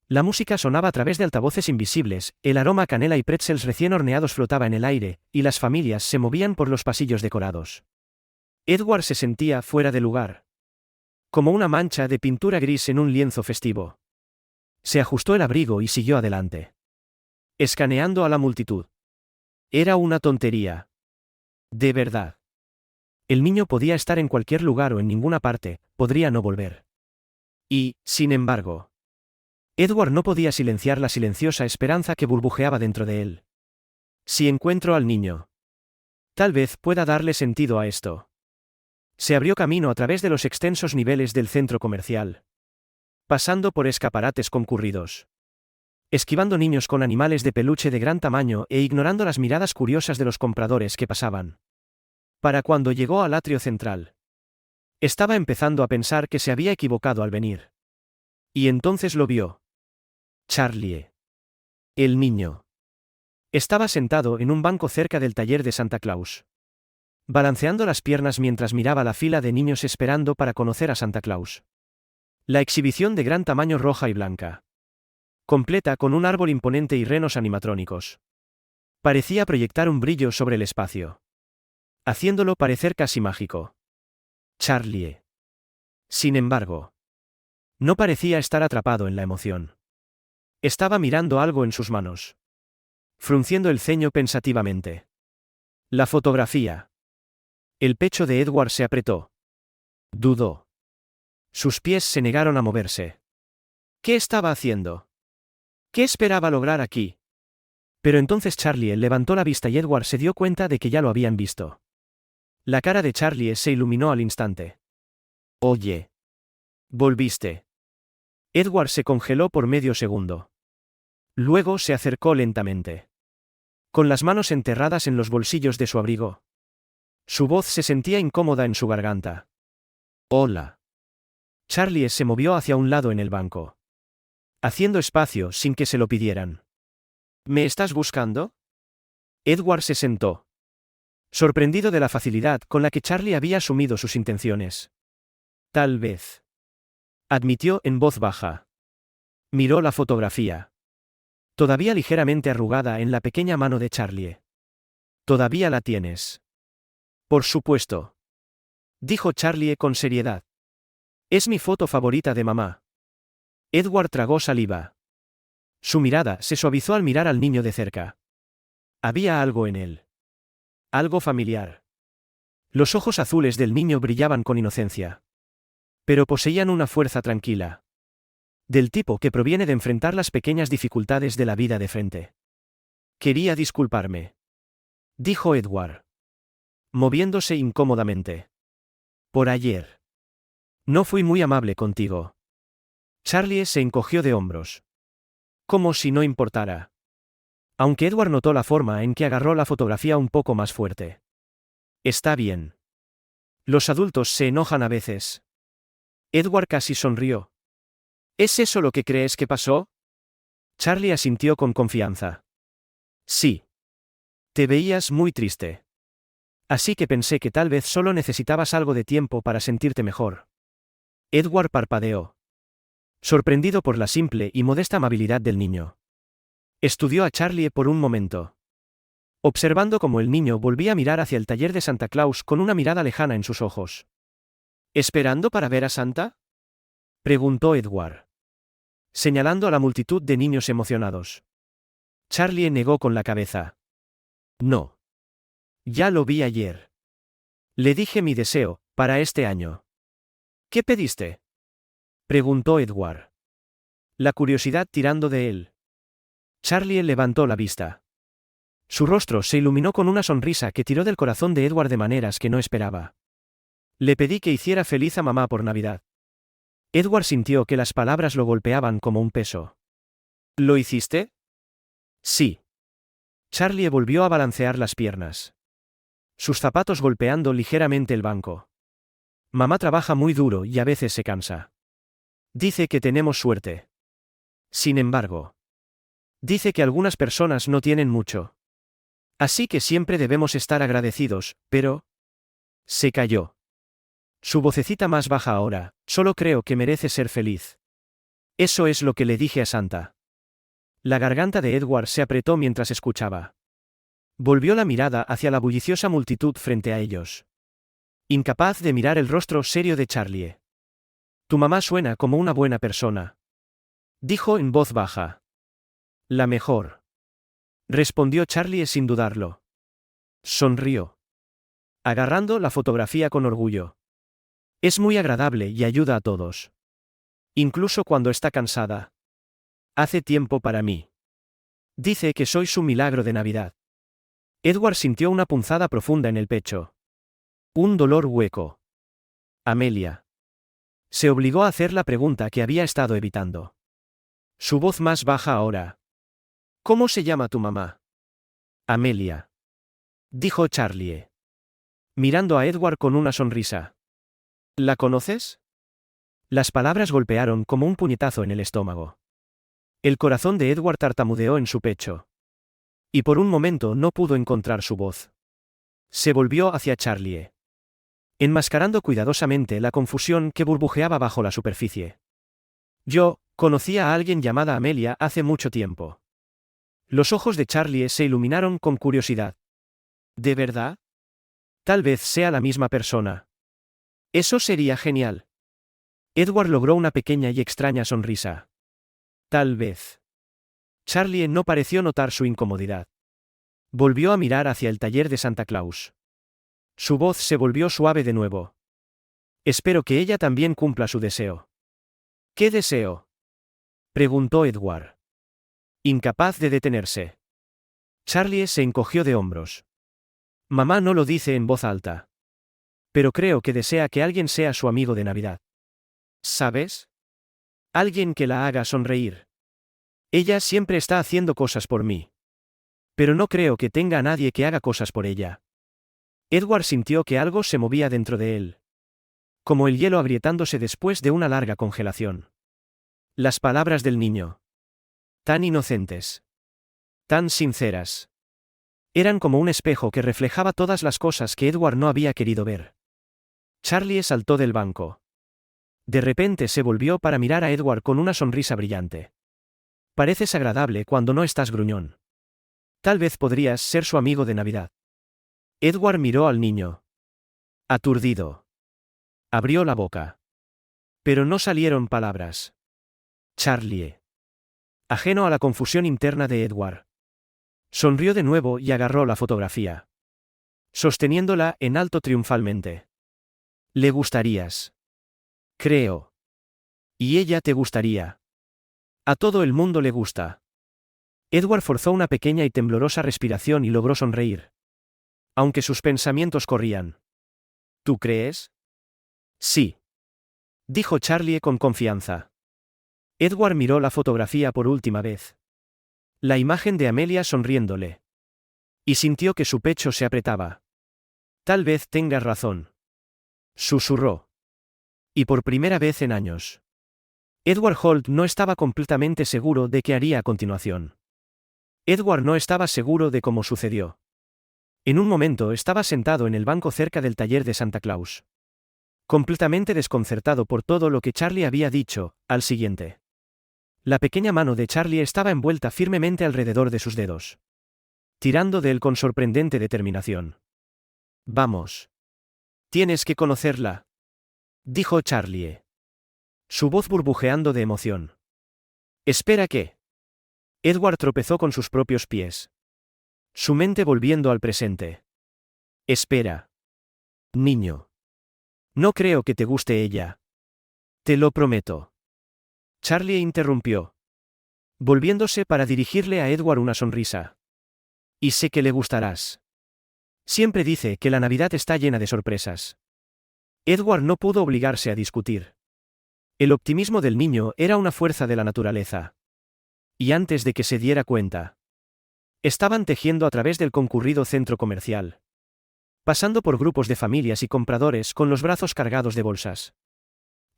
La música sonaba a través de altavoces invisibles, el aroma a canela y pretzels recién horneados flotaba en el aire, y las familias se movían por los pasillos decorados. Edward se sentía fuera de lugar, como una mancha de pintura gris en un lienzo festivo. Se ajustó el abrigo y siguió adelante, escaneando a la multitud. Era una tontería. De verdad. El niño podía estar en cualquier lugar o en ninguna parte, podría no volver. Y, sin embargo, Edward no podía silenciar la silenciosa esperanza que burbujeaba dentro de él. Si encuentro al niño, tal vez pueda darle sentido a esto. Se abrió camino a través de los extensos niveles del centro comercial, pasando por escaparates concurridos, esquivando niños con animales de peluche de gran tamaño e ignorando las miradas curiosas de los compradores que pasaban. Para cuando llegó al atrio central, estaba empezando a pensar que se había equivocado al venir. Y entonces lo vio. Charlie. El niño. Estaba sentado en un banco cerca del taller de Santa Claus, balanceando las piernas mientras miraba la fila de niños esperando para conocer a Santa Claus. La exhibición de gran tamaño roja y blanca, completa con un árbol imponente y renos animatrónicos, parecía proyectar un brillo sobre el espacio, haciéndolo parecer casi mágico. Charlie. Sin embargo, no parecía estar atrapado en la emoción. Estaba mirando algo en sus manos, frunciendo el ceño pensativamente. La fotografía. El pecho de Edward se apretó. Dudó. Sus pies se negaron a moverse. ¿Qué estaba haciendo? ¿Qué esperaba lograr aquí? Pero entonces Charlie levantó la vista y Edward se dio cuenta de que ya lo habían visto. La cara de Charlie se iluminó al instante. Oye. Volviste. Edward se congeló por medio segundo. Luego se acercó lentamente, con las manos enterradas en los bolsillos de su abrigo. Su voz se sentía incómoda en su garganta. Hola. Charlie se movió hacia un lado en el banco, haciendo espacio sin que se lo pidieran. ¿Me estás buscando? Edward se sentó, sorprendido de la facilidad con la que Charlie había asumido sus intenciones. Tal vez, admitió en voz baja. Miró la fotografía, todavía ligeramente arrugada en la pequeña mano de Charlie. ¿Todavía la tienes? Por supuesto, dijo Charlie con seriedad. Es mi foto favorita de mamá. Edward tragó saliva. Su mirada se suavizó al mirar al niño de cerca. Había algo en él. Algo familiar. Los ojos azules del niño brillaban con inocencia, pero poseían una fuerza tranquila, del tipo que proviene de enfrentar las pequeñas dificultades de la vida de frente. Quería disculparme, dijo Edward, moviéndose incómodamente. Por ayer. No fui muy amable contigo. Charlie se encogió de hombros, como si no importara. Aunque Edward notó la forma en que agarró la fotografía un poco más fuerte. Está bien. Los adultos se enojan a veces. Edward casi sonrió. ¿Es eso lo que crees que pasó? Charlie asintió con confianza. Sí. Te veías muy triste. Así que pensé que tal vez solo necesitabas algo de tiempo para sentirte mejor. Edward parpadeó, sorprendido por la simple y modesta amabilidad del niño. Estudió a Charlie por un momento, observando cómo el niño volvía a mirar hacia el taller de Santa Claus con una mirada lejana en sus ojos. ¿Esperando para ver a Santa?, preguntó Edward, señalando a la multitud de niños emocionados. Charlie negó con la cabeza. No. Ya lo vi ayer. Le dije mi deseo, para este año. ¿Qué pediste?, preguntó Edward, la curiosidad tirando de él. Charlie levantó la vista. Su rostro se iluminó con una sonrisa que tiró del corazón de Edward de maneras que no esperaba. Le pedí que hiciera feliz a mamá por Navidad. Edward sintió que las palabras lo golpeaban como un peso. ¿Lo hiciste? Sí. Charlie volvió a balancear las piernas, sus zapatos golpeando ligeramente el banco. Mamá trabaja muy duro y a veces se cansa. Dice que tenemos suerte. Sin embargo, dice que algunas personas no tienen mucho. Así que siempre debemos estar agradecidos, pero... Se calló. Su vocecita más baja ahora, solo creo que merece ser feliz. Eso es lo que le dije a Santa. La garganta de Edward se apretó mientras escuchaba. Volvió la mirada hacia la bulliciosa multitud frente a ellos, incapaz de mirar el rostro serio de Charlie. Tu mamá suena como una buena persona, dijo en voz baja. La mejor, respondió Charlie sin dudarlo. Sonrió, agarrando la fotografía con orgullo. Es muy agradable y ayuda a todos, incluso cuando está cansada. Hace tiempo para mí. Dice que soy su milagro de Navidad. Edward sintió una punzada profunda en el pecho. Un dolor hueco. Amelia. Se obligó a hacer la pregunta que había estado evitando. Su voz más baja ahora. ¿Cómo se llama tu mamá? Amelia. Dijo Charlie, mirando a Edward con una sonrisa. ¿La conoces? Las palabras golpearon como un puñetazo en el estómago. El corazón de Edward tartamudeó en su pecho. Y por un momento no pudo encontrar su voz. Se volvió hacia Charlie, enmascarando cuidadosamente la confusión que burbujeaba bajo la superficie. Yo conocía a alguien llamada Amelia hace mucho tiempo. Los ojos de Charlie se iluminaron con curiosidad. ¿De verdad? Tal vez sea la misma persona. Eso sería genial. Edward logró una pequeña y extraña sonrisa. Tal vez. Charlie no pareció notar su incomodidad. Volvió a mirar hacia el taller de Santa Claus. Su voz se volvió suave de nuevo. Espero que ella también cumpla su deseo. ¿Qué deseo? Preguntó Edward, incapaz de detenerse. Charlie se encogió de hombros. Mamá no lo dice en voz alta. Pero creo que desea que alguien sea su amigo de Navidad. ¿Sabes? Alguien que la haga sonreír. Ella siempre está haciendo cosas por mí. Pero no creo que tenga a nadie que haga cosas por ella. Edward sintió que algo se movía dentro de él. Como el hielo agrietándose después de una larga congelación. Las palabras del niño. Tan inocentes. Tan sinceras. Eran como un espejo que reflejaba todas las cosas que Edward no había querido ver. Charlie saltó del banco. De repente se volvió para mirar a Edward con una sonrisa brillante. Pareces agradable cuando no estás gruñón. Tal vez podrías ser su amigo de Navidad. Edward miró al niño. Aturdido. Abrió la boca. Pero no salieron palabras. Charlie. Ajeno a la confusión interna de Edward. Sonrió de nuevo y agarró la fotografía. Sosteniéndola en alto triunfalmente. Le gustarías. Creo. Y ella te gustaría. A todo el mundo le gusta. Edward forzó una pequeña y temblorosa respiración y logró sonreír. Aunque sus pensamientos corrían. ¿Tú crees? Sí. Dijo Charlie con confianza. Edward miró la fotografía por última vez. La imagen de Amelia sonriéndole. Y sintió que su pecho se apretaba. Tal vez tengas razón. Susurró. Y por primera vez en años. Edward Holt no estaba completamente seguro de qué haría a continuación. Edward no estaba seguro de cómo sucedió. En un momento estaba sentado en el banco cerca del taller de Santa Claus. Completamente desconcertado por todo lo que Charlie había dicho, al siguiente. La pequeña mano de Charlie estaba envuelta firmemente alrededor de sus dedos. Tirando de él con sorprendente determinación. Vamos. Tienes que conocerla. Dijo Charlie. Su voz burbujeando de emoción. Espera que. Edward tropezó con sus propios pies. Su mente volviendo al presente. Espera. Niño. No creo que te guste ella. Te lo prometo. Charlie interrumpió. Volviéndose para dirigirle a Edward una sonrisa. Y sé que le gustarás. Siempre dice que la Navidad está llena de sorpresas. Edward no pudo obligarse a discutir. El optimismo del niño era una fuerza de la naturaleza. Y antes de que se diera cuenta, estaban tejiendo a través del concurrido centro comercial. Pasando por grupos de familias y compradores con los brazos cargados de bolsas.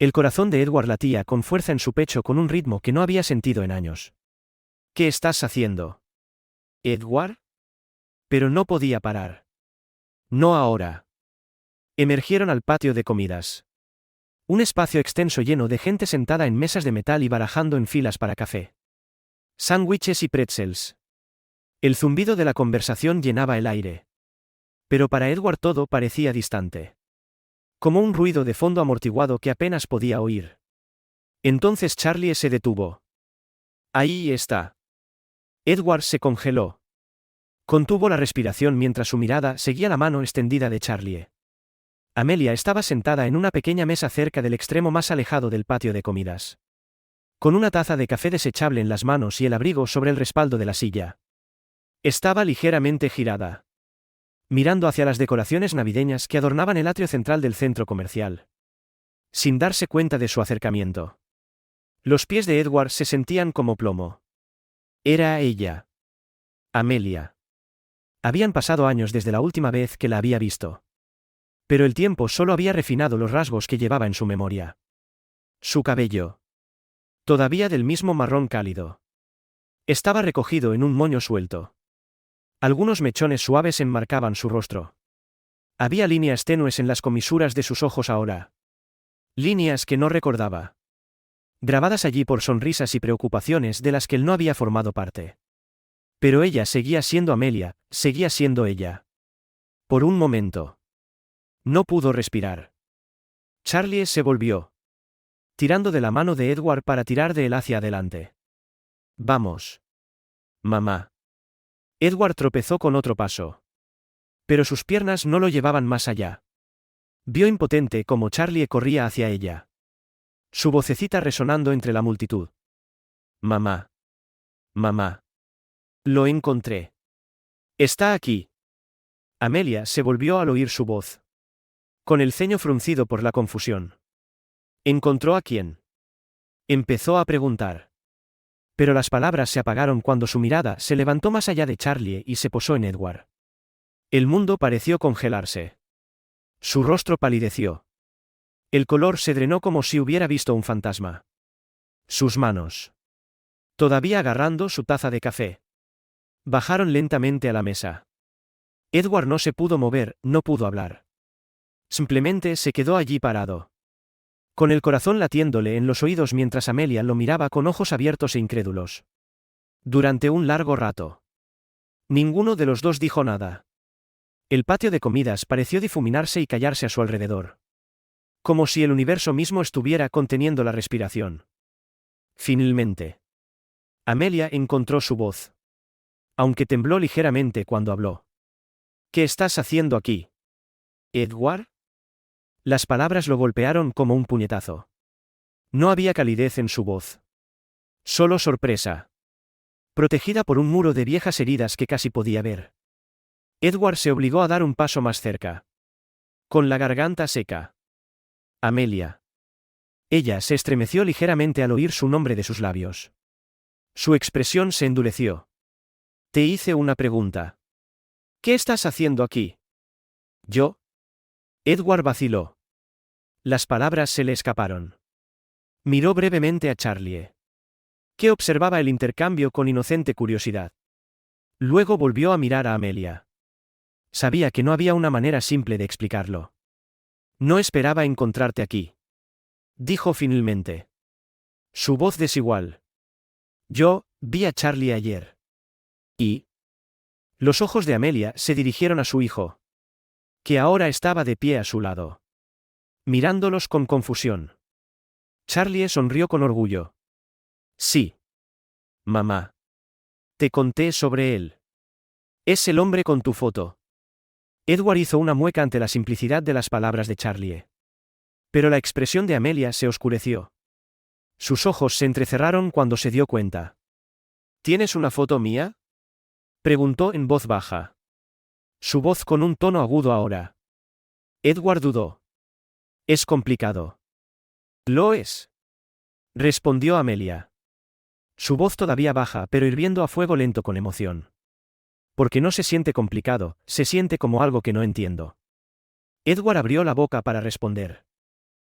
El corazón de Edward latía con fuerza en su pecho con un ritmo que no había sentido en años. ¿Qué estás haciendo? ¿Edward? Pero no podía parar. No ahora. Emergieron al patio de comidas. Un espacio extenso lleno de gente sentada en mesas de metal y barajando en filas para café. Sándwiches y pretzels. El zumbido de la conversación llenaba el aire. Pero para Edward todo parecía distante. Como un ruido de fondo amortiguado que apenas podía oír. Entonces Charlie se detuvo. Ahí está. Edward se congeló. Contuvo la respiración mientras su mirada seguía la mano extendida de Charlie. Amelia estaba sentada en una pequeña mesa cerca del extremo más alejado del patio de comidas. Con una taza de café desechable en las manos y el abrigo sobre el respaldo de la silla. Estaba ligeramente girada. Mirando hacia las decoraciones navideñas que adornaban el atrio central del centro comercial. sin darse cuenta de su acercamiento. Los pies de Edward se sentían como plomo. Era ella. Amelia. Habían pasado años desde la última vez que la había visto. Pero el tiempo solo había refinado los rasgos que llevaba en su memoria. Su cabello. Todavía del mismo marrón cálido. Estaba recogido en un moño suelto. Algunos mechones suaves enmarcaban su rostro. Había líneas tenues en las comisuras de sus ojos ahora. Líneas que no recordaba. Grabadas allí por sonrisas y preocupaciones de las que él no había formado parte. Pero ella seguía siendo Amelia, seguía siendo ella. Por un momento. No pudo respirar. Charlie se volvió, tirando de la mano de Edward para tirar de él hacia adelante. Vamos. Mamá. Edward tropezó con otro paso. Pero sus piernas no lo llevaban más allá. Vio impotente cómo Charlie corría hacia ella. Su vocecita resonando entre la multitud. Mamá. Mamá. Lo encontré. Está aquí. Amelia se volvió al oír su voz. Con el ceño fruncido por la confusión. ¿Encontró a quién? Empezó a preguntar. Pero las palabras se apagaron cuando su mirada se levantó más allá de Charlie y se posó en Edward. El mundo pareció congelarse. Su rostro palideció. El color se drenó como si hubiera visto un fantasma. Sus manos. Todavía agarrando su taza de café. Bajaron lentamente a la mesa. Edward no se pudo mover, no pudo hablar. Simplemente se quedó allí parado. Con el corazón latiéndole en los oídos mientras Amelia lo miraba con ojos abiertos e incrédulos. Durante un largo rato. Ninguno de los dos dijo nada. El patio de comidas pareció difuminarse y callarse a su alrededor. Como si el universo mismo estuviera conteniendo la respiración. Finalmente. Amelia encontró su voz. Aunque tembló ligeramente cuando habló. ¿Qué estás haciendo aquí? ¿Edward? Las palabras lo golpearon como un puñetazo. No había calidez en su voz. Solo sorpresa. Protegida por un muro de viejas heridas que casi podía ver. Edward se obligó a dar un paso más cerca. Con la garganta seca. Amelia. Ella se estremeció ligeramente al oír su nombre de sus labios. Su expresión se endureció. Te hice una pregunta. ¿Qué estás haciendo aquí? ¿Yo? Edward vaciló. Las palabras se le escaparon. Miró brevemente a Charlie, que observaba el intercambio con inocente curiosidad. Luego volvió a mirar a Amelia. Sabía que no había una manera simple de explicarlo. No esperaba encontrarte aquí. Dijo finalmente. Su voz desigual. Yo vi a Charlie ayer. ¿Y? Los ojos de Amelia se dirigieron a su hijo, que ahora estaba de pie a su lado, mirándolos con confusión. Charlie sonrió con orgullo. Sí. Mamá. Te conté sobre él. Es el hombre con tu foto. Edward hizo una mueca ante la simplicidad de las palabras de Charlie. Pero la expresión de Amelia se oscureció. Sus ojos se entrecerraron cuando se dio cuenta. ¿Tienes una foto mía? Preguntó en voz baja. Su voz con un tono agudo ahora. Edward dudó. Es complicado. Lo es. Respondió Amelia. Su voz todavía baja pero hirviendo a fuego lento con emoción. Porque no se siente complicado, se siente como algo que no entiendo. Edward abrió la boca para responder.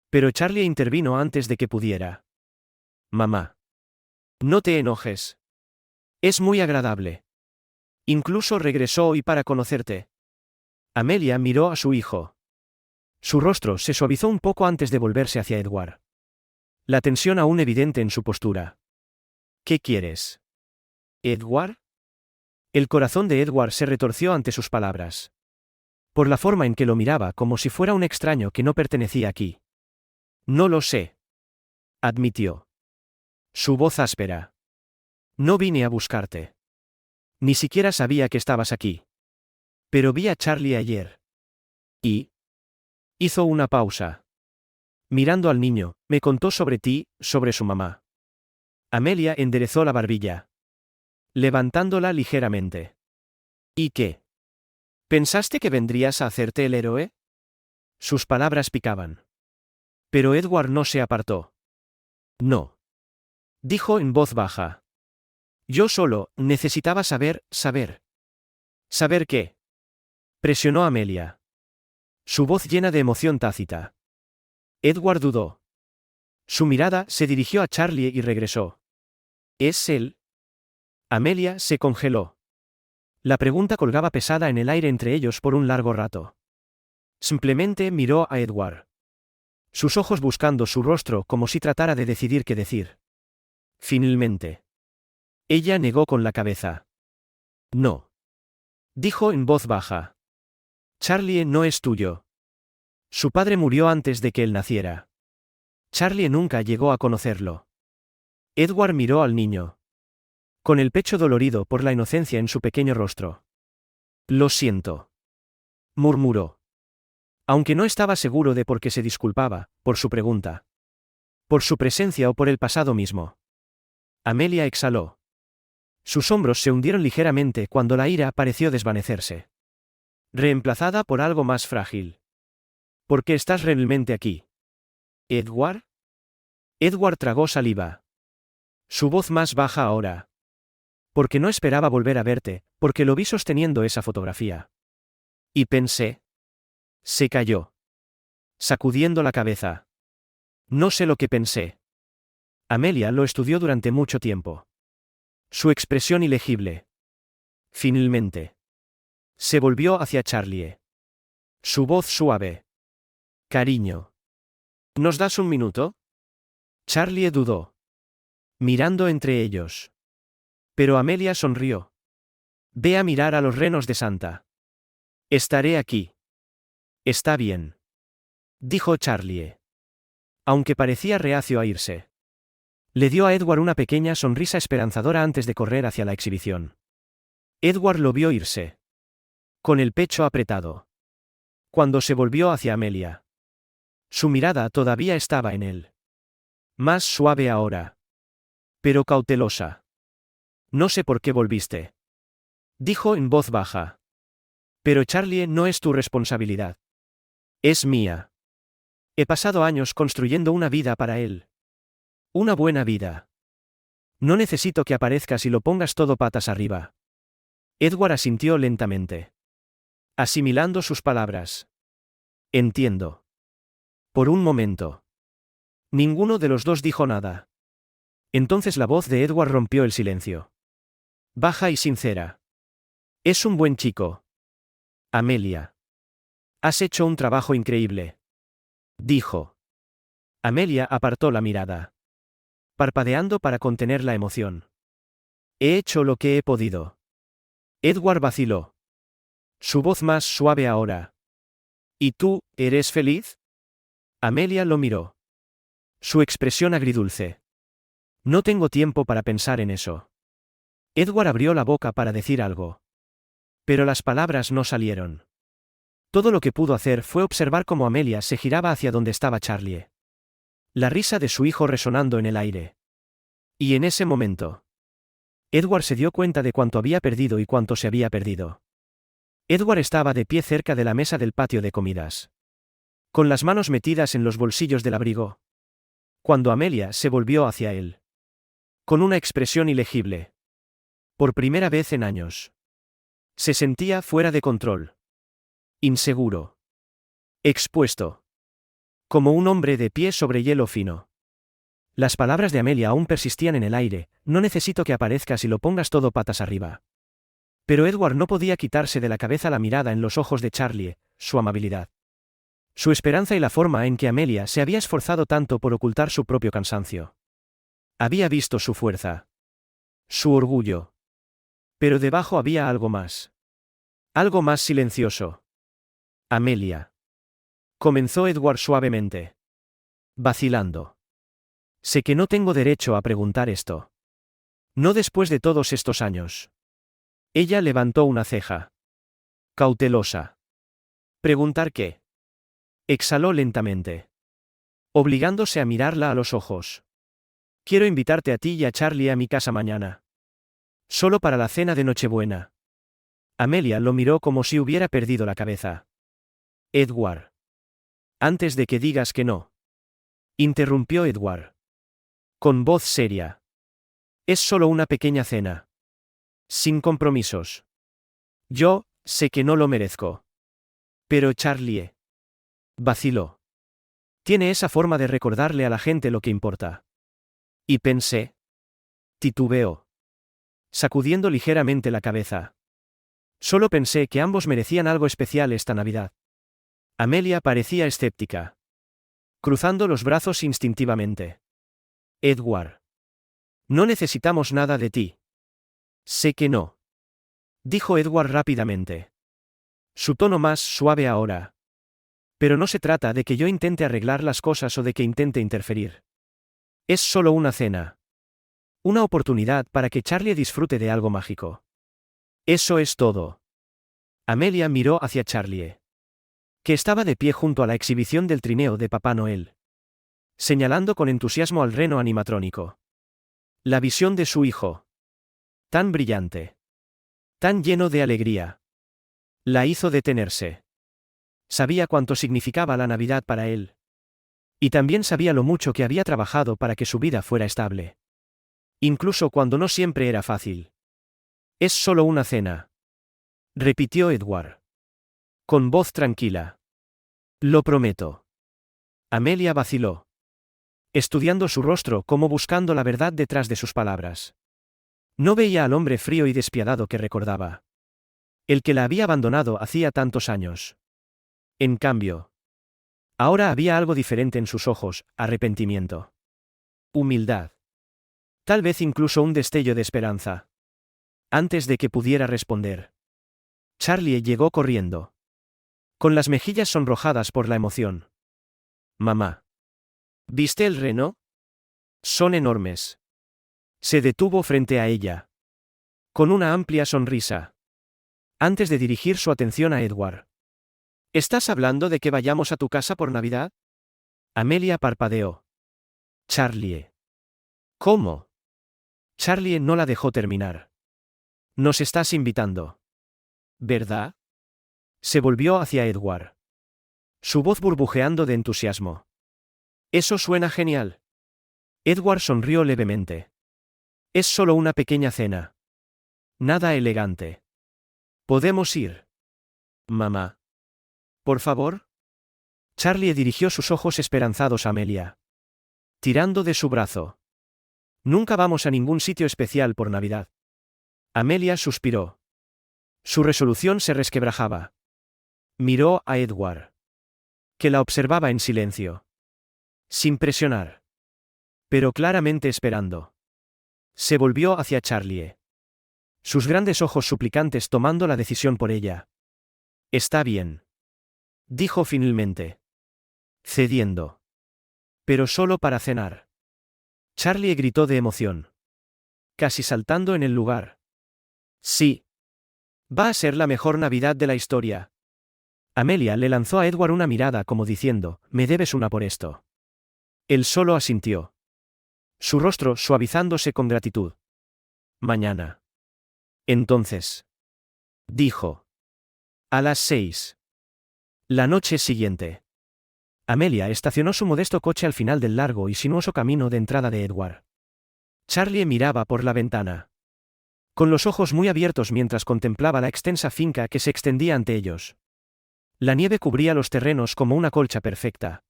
Pero Charlie intervino antes de que pudiera. Mamá. No te enojes. Es muy agradable. Incluso regresó hoy para conocerte. Amelia miró a su hijo. Su rostro se suavizó un poco antes de volverse hacia Edward. La tensión aún evidente en su postura. ¿Qué quieres? ¿Edward? El corazón de Edward se retorció ante sus palabras. Por la forma en que lo miraba como si fuera un extraño que no pertenecía aquí. No lo sé. Admitió. Su voz áspera. No vine a buscarte. Ni siquiera sabía que estabas aquí. Pero vi a Charlie ayer. ¿Y? Hizo una pausa. Mirando al niño, me contó sobre ti, sobre su mamá. Amelia enderezó la barbilla, levantándola ligeramente. ¿Y qué? ¿Pensaste que vendrías a hacerte el héroe? Sus palabras picaban. Pero Edward no se apartó. No. Dijo en voz baja. Yo solo necesitaba saber. ¿Saber qué? Presionó Amelia. Su voz llena de emoción tácita. Edward dudó. Su mirada se dirigió a Charlie y regresó. ¿Es él? Amelia se congeló. La pregunta colgaba pesada en el aire entre ellos por un largo rato. Simplemente miró a Edward. Sus ojos buscando su rostro como si tratara de decidir qué decir. Finalmente. Ella negó con la cabeza. No. Dijo en voz baja. Charlie no es tuyo. Su padre murió antes de que él naciera. Charlie nunca llegó a conocerlo. Edward miró al niño. Con el pecho dolorido por la inocencia en su pequeño rostro. Lo siento. Murmuró. Aunque no estaba seguro de por qué se disculpaba, por su pregunta. Por su presencia o por el pasado mismo. Amelia exhaló. Sus hombros se hundieron ligeramente cuando la ira pareció desvanecerse. Reemplazada por algo más frágil. ¿Por qué estás realmente aquí? ¿Edward? Edward tragó saliva. Su voz más baja ahora. Porque no esperaba volver a verte, porque lo vi sosteniendo esa fotografía. Y pensé. Se calló. Sacudiendo la cabeza. No sé lo que pensé. Amelia lo estudió durante mucho tiempo. Su expresión ilegible. Finalmente. Se volvió hacia Charlie. Su voz suave. Cariño. ¿Nos das un minuto? Charlie dudó. Mirando entre ellos. Pero Amelia sonrió. Ve a mirar a los renos de Santa. Estaré aquí. Está bien. Dijo Charlie. Aunque parecía reacio a irse. Le dio a Edward una pequeña sonrisa esperanzadora antes de correr hacia la exhibición. Edward lo vio irse. Con el pecho apretado. Cuando se volvió hacia Amelia. Su mirada todavía estaba en él. Más suave ahora. Pero cautelosa. No sé por qué volviste. Dijo en voz baja. Pero Charlie no es tu responsabilidad. Es mía. He pasado años construyendo una vida para él. Una buena vida. No necesito que aparezcas y lo pongas todo patas arriba. Edward asintió lentamente. Asimilando sus palabras. Entiendo. Por un momento. Ninguno de los dos dijo nada. Entonces la voz de Edward rompió el silencio. Baja y sincera. Es un buen chico. Amelia. Has hecho un trabajo increíble. Dijo. Amelia apartó la mirada. Parpadeando para contener la emoción. He hecho lo que he podido. Edward vaciló. Su voz más suave ahora. ¿Y tú, eres feliz? Amelia lo miró. Su expresión agridulce. No tengo tiempo para pensar en eso. Edward abrió la boca para decir algo. Pero las palabras no salieron. Todo lo que pudo hacer fue observar cómo Amelia se giraba hacia donde estaba Charlie. La risa de su hijo resonando en el aire. Y en ese momento. Edward se dio cuenta de cuánto había perdido y cuánto se había perdido. Edward estaba de pie cerca de la mesa del patio de comidas. Con las manos metidas en los bolsillos del abrigo. Cuando Amelia se volvió hacia él. Con una expresión ilegible. Por primera vez en años. Se sentía fuera de control. Inseguro. Expuesto. Como un hombre de pie sobre hielo fino. Las palabras de Amelia aún persistían en el aire, no necesito que aparezcas y lo pongas todo patas arriba. Pero Edward no podía quitarse de la cabeza la mirada en los ojos de Charlie, su amabilidad. Su esperanza y la forma en que Amelia se había esforzado tanto por ocultar su propio cansancio. Había visto su fuerza. Su orgullo. Pero debajo había algo más. Algo más silencioso. Amelia. Comenzó Edward suavemente. Vacilando. Sé que no tengo derecho a preguntar esto. No después de todos estos años. Ella levantó una ceja. Cautelosa. ¿Preguntar qué? Exhaló lentamente. Obligándose a mirarla a los ojos. Quiero invitarte a ti y a Charlie a mi casa mañana. Solo para la cena de Nochebuena. Amelia lo miró como si hubiera perdido la cabeza. Edward. Antes de que digas que no. interrumpió Edward. Con voz seria. Es solo una pequeña cena. Sin compromisos. Yo, sé que no lo merezco. Pero Charlie vaciló. Tiene esa forma de recordarle a la gente lo que importa. Y pensé. Titubeó. Sacudiendo ligeramente la cabeza. Solo pensé que ambos merecían algo especial esta Navidad. Amelia parecía escéptica. Cruzando los brazos instintivamente. Edward. No necesitamos nada de ti. Sé que no. Dijo Edward rápidamente. Su tono más suave ahora. Pero no se trata de que yo intente arreglar las cosas o de que intente interferir. Es solo una cena. Una oportunidad para que Charlie disfrute de algo mágico. Eso es todo. Amelia miró hacia Charlie, que estaba de pie junto a la exhibición del trineo de Papá Noel, señalando con entusiasmo al reno animatrónico. La visión de su hijo. Tan brillante. Tan lleno de alegría. La hizo detenerse. Sabía cuánto significaba la Navidad para él. Y también sabía lo mucho que había trabajado para que su vida fuera estable. Incluso cuando no siempre era fácil. Es solo una cena. Repitió Edward. Con voz tranquila. Lo prometo. Amelia vaciló. Estudiando su rostro como buscando la verdad detrás de sus palabras. No veía al hombre frío y despiadado que recordaba. El que la había abandonado hacía tantos años. En cambio, ahora había algo diferente en sus ojos, arrepentimiento. Humildad. Tal vez incluso un destello de esperanza. Antes de que pudiera responder, Charlie llegó corriendo. Con las mejillas sonrojadas por la emoción. Mamá. ¿Viste el reno? Son enormes. Se detuvo frente a ella. Con una amplia sonrisa. Antes de dirigir su atención a Edward. ¿Estás hablando de que vayamos a tu casa por Navidad? Amelia parpadeó. Charlie. ¿Cómo? Charlie no la dejó terminar. Nos estás invitando. ¿Verdad? Se volvió hacia Edward. Su voz burbujeando de entusiasmo. Eso suena genial. Edward sonrió levemente. Es solo una pequeña cena. Nada elegante. ¿Podemos ir? Mamá. ¿Por favor? Charlie dirigió sus ojos esperanzados a Amelia. Tirando de su brazo. Nunca vamos a ningún sitio especial por Navidad. Amelia suspiró. Su resolución se resquebrajaba. Miró a Edward, que la observaba en silencio. Sin presionar. Pero claramente esperando. Se volvió hacia Charlie. Sus grandes ojos suplicantes tomando la decisión por ella. Está bien. Dijo finalmente. Cediendo. Pero solo para cenar. Charlie gritó de emoción. Casi saltando en el lugar. Sí. Va a ser la mejor Navidad de la historia. Amelia le lanzó a Edward una mirada como diciendo, me debes una por esto. Él solo asintió. Su rostro suavizándose con gratitud. Mañana. Entonces. Dijo. A las 6. La noche siguiente. Amelia estacionó su modesto coche al final del largo y sinuoso camino de entrada de Edward. Charlie miraba por la ventana. Con los ojos muy abiertos mientras contemplaba la extensa finca que se extendía ante ellos. La nieve cubría los terrenos como una colcha perfecta.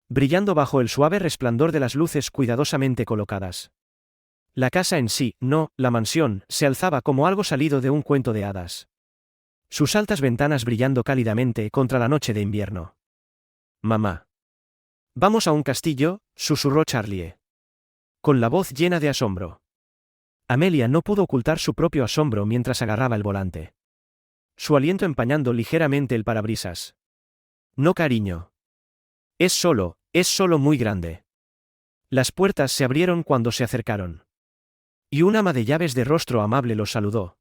Brillando bajo el suave resplandor de las luces cuidadosamente colocadas. La casa en sí, no, la mansión, se alzaba como algo salido de un cuento de hadas. Sus altas ventanas brillando cálidamente contra la noche de invierno. Mamá. Vamos a un castillo, susurró Charlie. Con la voz llena de asombro. Amelia no pudo ocultar su propio asombro mientras agarraba el volante. Su aliento empañando ligeramente el parabrisas. No, cariño. Es solo muy grande. Las puertas se abrieron cuando se acercaron. Y un ama de llaves de rostro amable los saludó.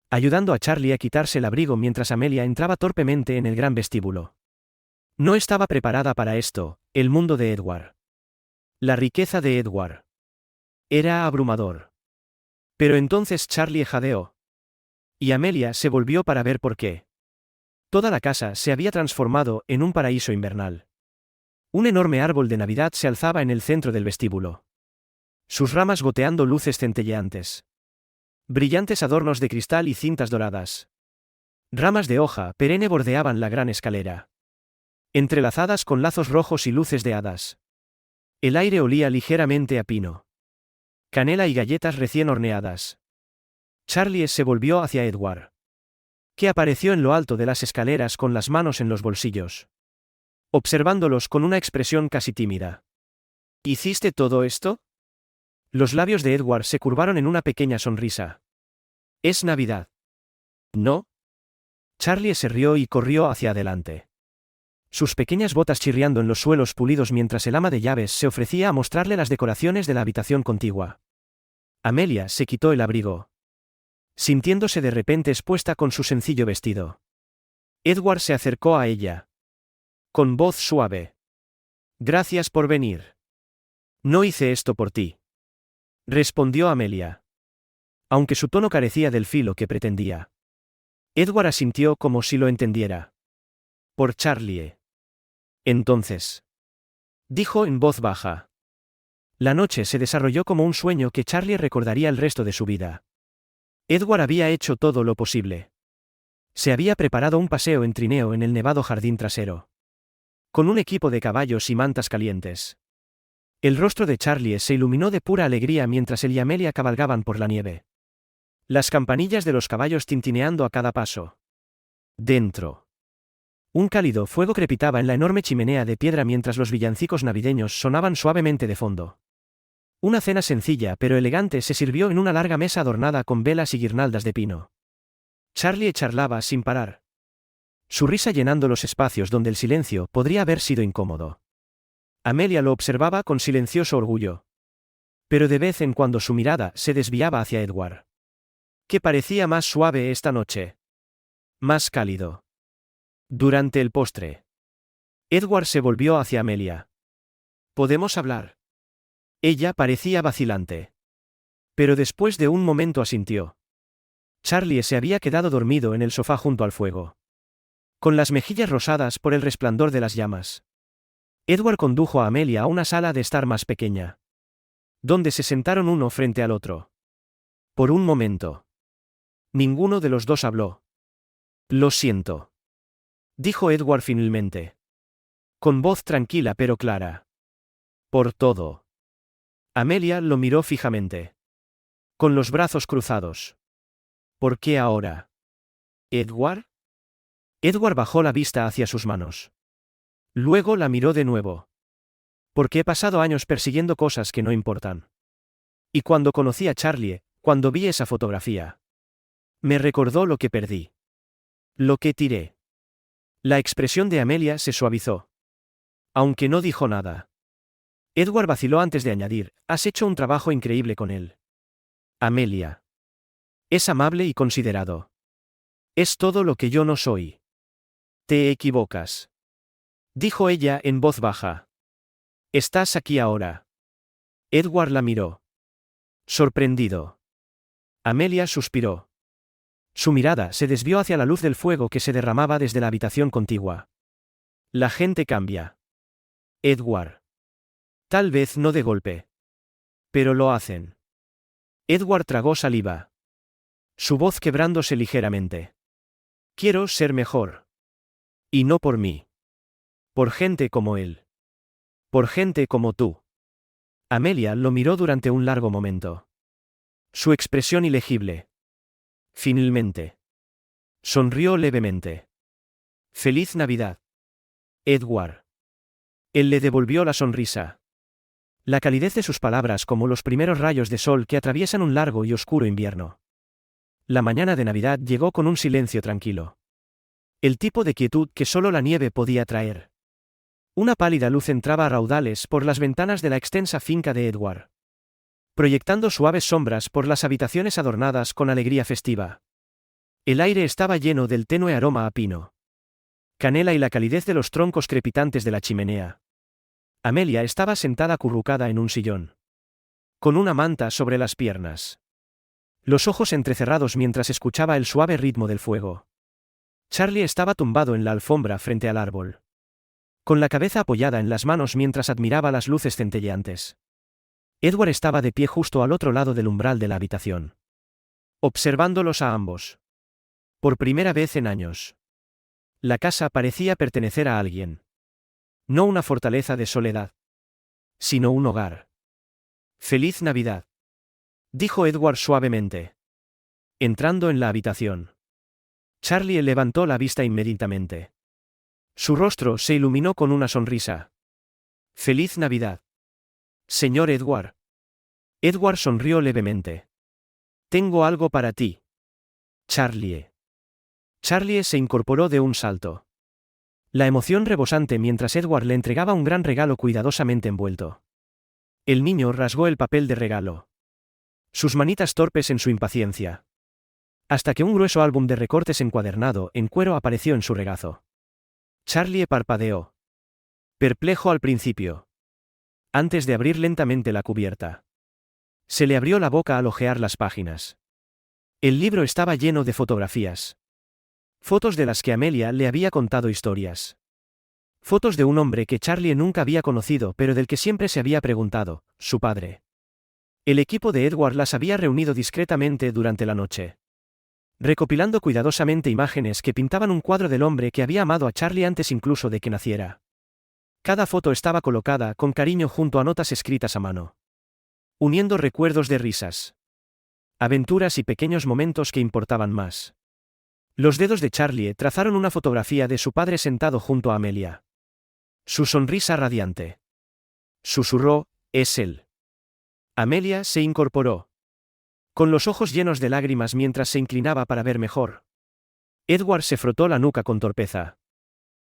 Ayudando a Charlie a quitarse el abrigo mientras Amelia entraba torpemente en el gran vestíbulo. No estaba preparada para esto, el mundo de Edward. La riqueza de Edward. Era abrumador. Pero entonces Charlie jadeó. Y Amelia se volvió para ver por qué. Toda la casa se había transformado en un paraíso invernal. Un enorme árbol de Navidad se alzaba en el centro del vestíbulo. Sus ramas goteando luces centelleantes. Brillantes adornos de cristal y cintas doradas. Ramas de hoja perenne bordeaban la gran escalera. Entrelazadas con lazos rojos y luces de hadas. El aire olía ligeramente a pino. Canela y galletas recién horneadas. Charlie se volvió hacia Edward, que apareció en lo alto de las escaleras con las manos en los bolsillos, observándolos con una expresión casi tímida. ¿Hiciste todo esto? Los labios de Edward se curvaron en una pequeña sonrisa. Es Navidad. ¿No? Charlie se rió y corrió hacia adelante. Sus pequeñas botas chirriando en los suelos pulidos mientras el ama de llaves se ofrecía a mostrarle las decoraciones de la habitación contigua. Amelia se quitó el abrigo, sintiéndose de repente expuesta con su sencillo vestido. Edward se acercó a ella, con voz suave. Gracias por venir. No hice esto por ti, respondió Amelia, aunque su tono carecía del filo que pretendía. Edward asintió como si lo entendiera. Por Charlie. Entonces, dijo en voz baja. La noche se desarrolló como un sueño que Charlie recordaría el resto de su vida. Edward había hecho todo lo posible. Se había preparado un paseo en trineo en el nevado jardín trasero, con un equipo de caballos y mantas calientes. El rostro de Charlie se iluminó de pura alegría mientras él y Amelia cabalgaban por la nieve. Las campanillas de los caballos tintineando a cada paso. Dentro. Un cálido fuego crepitaba en la enorme chimenea de piedra mientras los villancicos navideños sonaban suavemente de fondo. Una cena sencilla pero elegante se sirvió en una larga mesa adornada con velas y guirnaldas de pino. Charlie charlaba sin parar, su risa llenando los espacios donde el silencio podría haber sido incómodo. Amelia lo observaba con silencioso orgullo. Pero de vez en cuando su mirada se desviaba hacia Edward, que parecía más suave esta noche. Más cálido. Durante el postre, Edward se volvió hacia Amelia. ¿Podemos hablar? Ella parecía vacilante. Pero después de un momento asintió. Charlie se había quedado dormido en el sofá junto al fuego, con las mejillas rosadas por el resplandor de las llamas. Edward condujo a Amelia a una sala de estar más pequeña, donde se sentaron uno frente al otro. Por un momento, ninguno de los dos habló. Lo siento, dijo Edward finalmente, con voz tranquila pero clara. Por todo. Amelia lo miró fijamente, con los brazos cruzados. ¿Por qué ahora? ¿Edward? Edward bajó la vista hacia sus manos. Luego la miró de nuevo. Porque he pasado años persiguiendo cosas que no importan. Y cuando conocí a Charlie, cuando vi esa fotografía, me recordó lo que perdí. Lo que tiré. La expresión de Amelia se suavizó, aunque no dijo nada. Edward vaciló antes de añadir, has hecho un trabajo increíble con él. Amelia. Es amable y considerado. Es todo lo que yo no soy. Te equivocas, dijo ella en voz baja. Estás aquí ahora. Edward la miró, sorprendido. Amelia suspiró. Su mirada se desvió hacia la luz del fuego que se derramaba desde la habitación contigua. La gente cambia. Edward. Tal vez no de golpe. Pero lo hacen. Edward tragó saliva, su voz quebrándose ligeramente. Quiero ser mejor. Y no por mí. Por gente como él. Por gente como tú. Amelia lo miró durante un largo momento. Su expresión ilegible. Finalmente. Sonrió levemente. Feliz Navidad, Edward. Él le devolvió la sonrisa. La calidez de sus palabras como los primeros rayos de sol que atraviesan un largo y oscuro invierno. La mañana de Navidad llegó con un silencio tranquilo. El tipo de quietud que solo la nieve podía traer. Una pálida luz entraba a raudales por las ventanas de la extensa finca de Edward, proyectando suaves sombras por las habitaciones adornadas con alegría festiva. El aire estaba lleno del tenue aroma a pino, canela y la calidez de los troncos crepitantes de la chimenea. Amelia estaba sentada acurrucada en un sillón, con una manta sobre las piernas, los ojos entrecerrados mientras escuchaba el suave ritmo del fuego. Charlie estaba tumbado en la alfombra frente al árbol, con la cabeza apoyada en las manos mientras admiraba las luces centelleantes. Edward estaba de pie justo al otro lado del umbral de la habitación, observándolos a ambos. Por primera vez en años. La casa parecía pertenecer a alguien. No una fortaleza de soledad, sino un hogar. «Feliz Navidad», dijo Edward suavemente, entrando en la habitación. Charlie levantó la vista inmediatamente. Su rostro se iluminó con una sonrisa. «Feliz Navidad, señor Edward». Edward sonrió levemente. «Tengo algo para ti, Charlie». Charlie se incorporó de un salto. La emoción rebosante mientras Edward le entregaba un gran regalo cuidadosamente envuelto. El niño rasgó el papel de regalo. Sus manitas torpes en su impaciencia. Hasta que un grueso álbum de recortes encuadernado en cuero apareció en su regazo. Charlie parpadeó. Perplejo al principio. Antes de abrir lentamente la cubierta. Se le abrió la boca al hojear las páginas. El libro estaba lleno de fotografías. Fotos de las que Amelia le había contado historias. Fotos de un hombre que Charlie nunca había conocido pero del que siempre se había preguntado, su padre. El equipo de Edward las había reunido discretamente durante la noche, recopilando cuidadosamente imágenes que pintaban un cuadro del hombre que había amado a Charlie antes incluso de que naciera. Cada foto estaba colocada con cariño junto a notas escritas a mano, uniendo recuerdos de risas, aventuras y pequeños momentos que importaban más. Los dedos de Charlie trazaron una fotografía de su padre sentado junto a Amelia. Su sonrisa radiante. Susurró, «Es él». Amelia se incorporó, con los ojos llenos de lágrimas mientras se inclinaba para ver mejor. Edward se frotó la nuca con torpeza.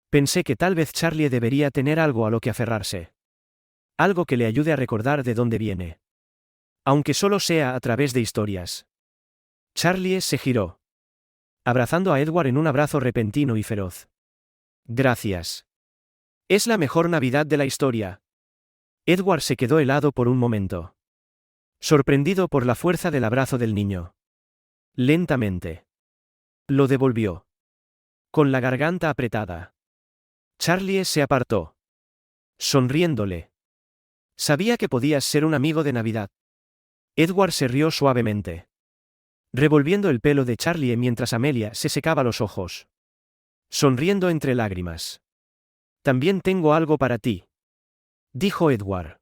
Pensé que tal vez Charlie debería tener algo a lo que aferrarse. Algo que le ayude a recordar de dónde viene. Aunque solo sea a través de historias. Charlie se giró, abrazando a Edward en un abrazo repentino y feroz. «Gracias. Es la mejor Navidad de la historia». Edward se quedó helado por un momento, sorprendido por la fuerza del abrazo del niño. Lentamente lo devolvió, con la garganta apretada. Charlie se apartó, sonriéndole. Sabía que podías ser un amigo de Navidad. Edward se rió suavemente, revolviendo el pelo de Charlie mientras Amelia se secaba los ojos, sonriendo entre lágrimas. «También tengo algo para ti», dijo Edward,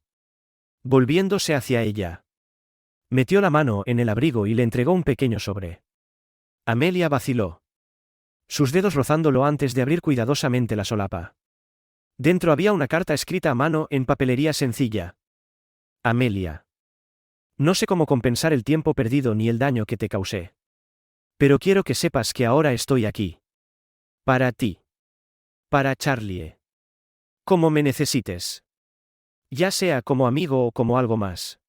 volviéndose hacia ella. Metió la mano en el abrigo y le entregó un pequeño sobre. Amelia vaciló, sus dedos rozándolo antes de abrir cuidadosamente la solapa. Dentro había una carta escrita a mano en papelería sencilla. «Amelia. No sé cómo compensar el tiempo perdido ni el daño que te causé. Pero quiero que sepas que ahora estoy aquí. Para ti. Para Charlie. Como me necesites. Ya sea como amigo o como algo más.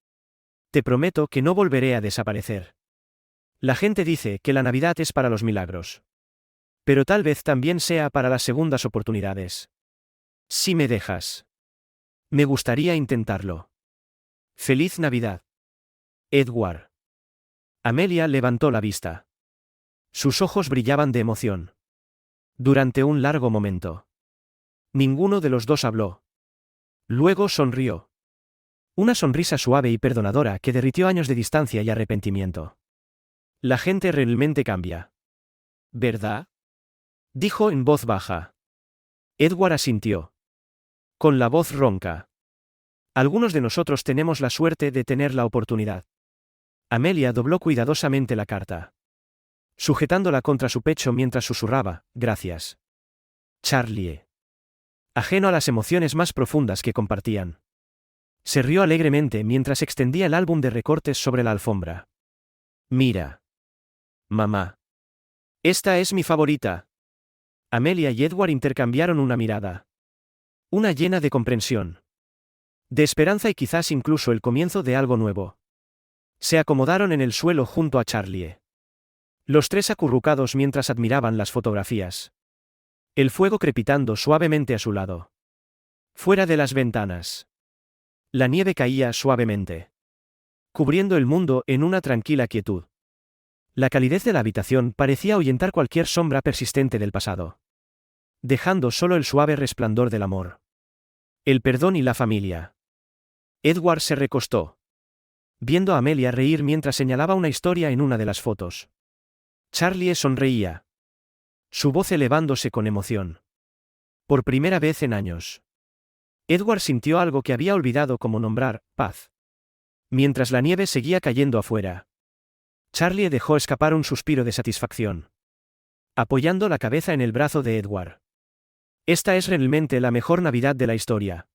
Te prometo que no volveré a desaparecer. La gente dice que la Navidad es para los milagros. Pero tal vez también sea para las segundas oportunidades. Si me dejas. Me gustaría intentarlo. Feliz Navidad. Edward». Amelia levantó la vista. Sus ojos brillaban de emoción. Durante un largo momento. Ninguno de los dos habló. Luego sonrió. Una sonrisa suave y perdonadora que derritió años de distancia y arrepentimiento. «La gente realmente cambia. ¿Verdad?», dijo en voz baja. Edward asintió, con la voz ronca. «Algunos de nosotros tenemos la suerte de tener la oportunidad». Amelia dobló cuidadosamente la carta, sujetándola contra su pecho mientras susurraba, «Gracias, Charlie». Ajeno a las emociones más profundas que compartían. Se rió alegremente mientras extendía el álbum de recortes sobre la alfombra. «Mira. Mamá. Esta es mi favorita». Amelia y Edward intercambiaron una mirada. Una llena de comprensión, de esperanza y quizás incluso el comienzo de algo nuevo. Se acomodaron en el suelo junto a Charlie. Los tres acurrucados mientras admiraban las fotografías. El fuego crepitando suavemente a su lado. Fuera de las ventanas. La nieve caía suavemente, cubriendo el mundo en una tranquila quietud. La calidez de la habitación parecía ahuyentar cualquier sombra persistente del pasado. dejando solo el suave resplandor del amor. El perdón y la familia. Edward se recostó, viendo a Amelia reír mientras señalaba una historia en una de las fotos. Charlie sonreía, su voz elevándose con emoción. Por primera vez en años. Edward sintió algo que había olvidado, como nombrar paz. Mientras la nieve seguía cayendo afuera, Charlie dejó escapar un suspiro de satisfacción, apoyando la cabeza en el brazo de Edward. Esta es realmente la mejor Navidad de la historia,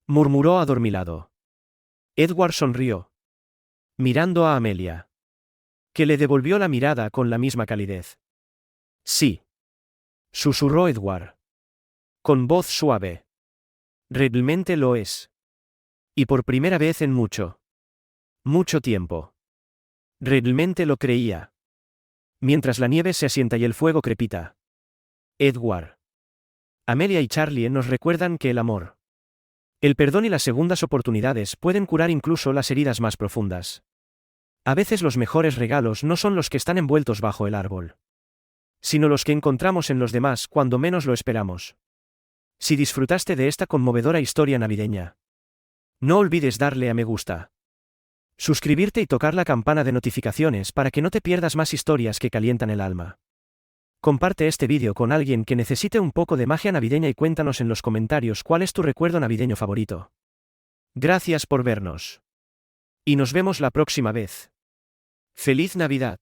murmuró adormilado. Edward sonrió, mirando a Amelia, que le devolvió la mirada con la misma calidez. Sí, susurró Edward, con voz suave. Realmente lo es. Y por primera vez en mucho tiempo. Realmente lo creía. Mientras la nieve se asienta y el fuego crepita. Edward. Amelia y Charlie nos recuerdan que el amor, el perdón y las segundas oportunidades pueden curar incluso las heridas más profundas. A veces los mejores regalos no son los que están envueltos bajo el árbol, sino los que encontramos en los demás cuando menos lo esperamos. Si disfrutaste de esta conmovedora historia navideña, no olvides darle a me gusta, suscribirte y tocar la campana de notificaciones para que no te pierdas más historias que calientan el alma. Comparte este vídeo con alguien que necesite un poco de magia navideña y cuéntanos en los comentarios cuál es tu recuerdo navideño favorito. Gracias por vernos. Y nos vemos la próxima vez. ¡Feliz Navidad!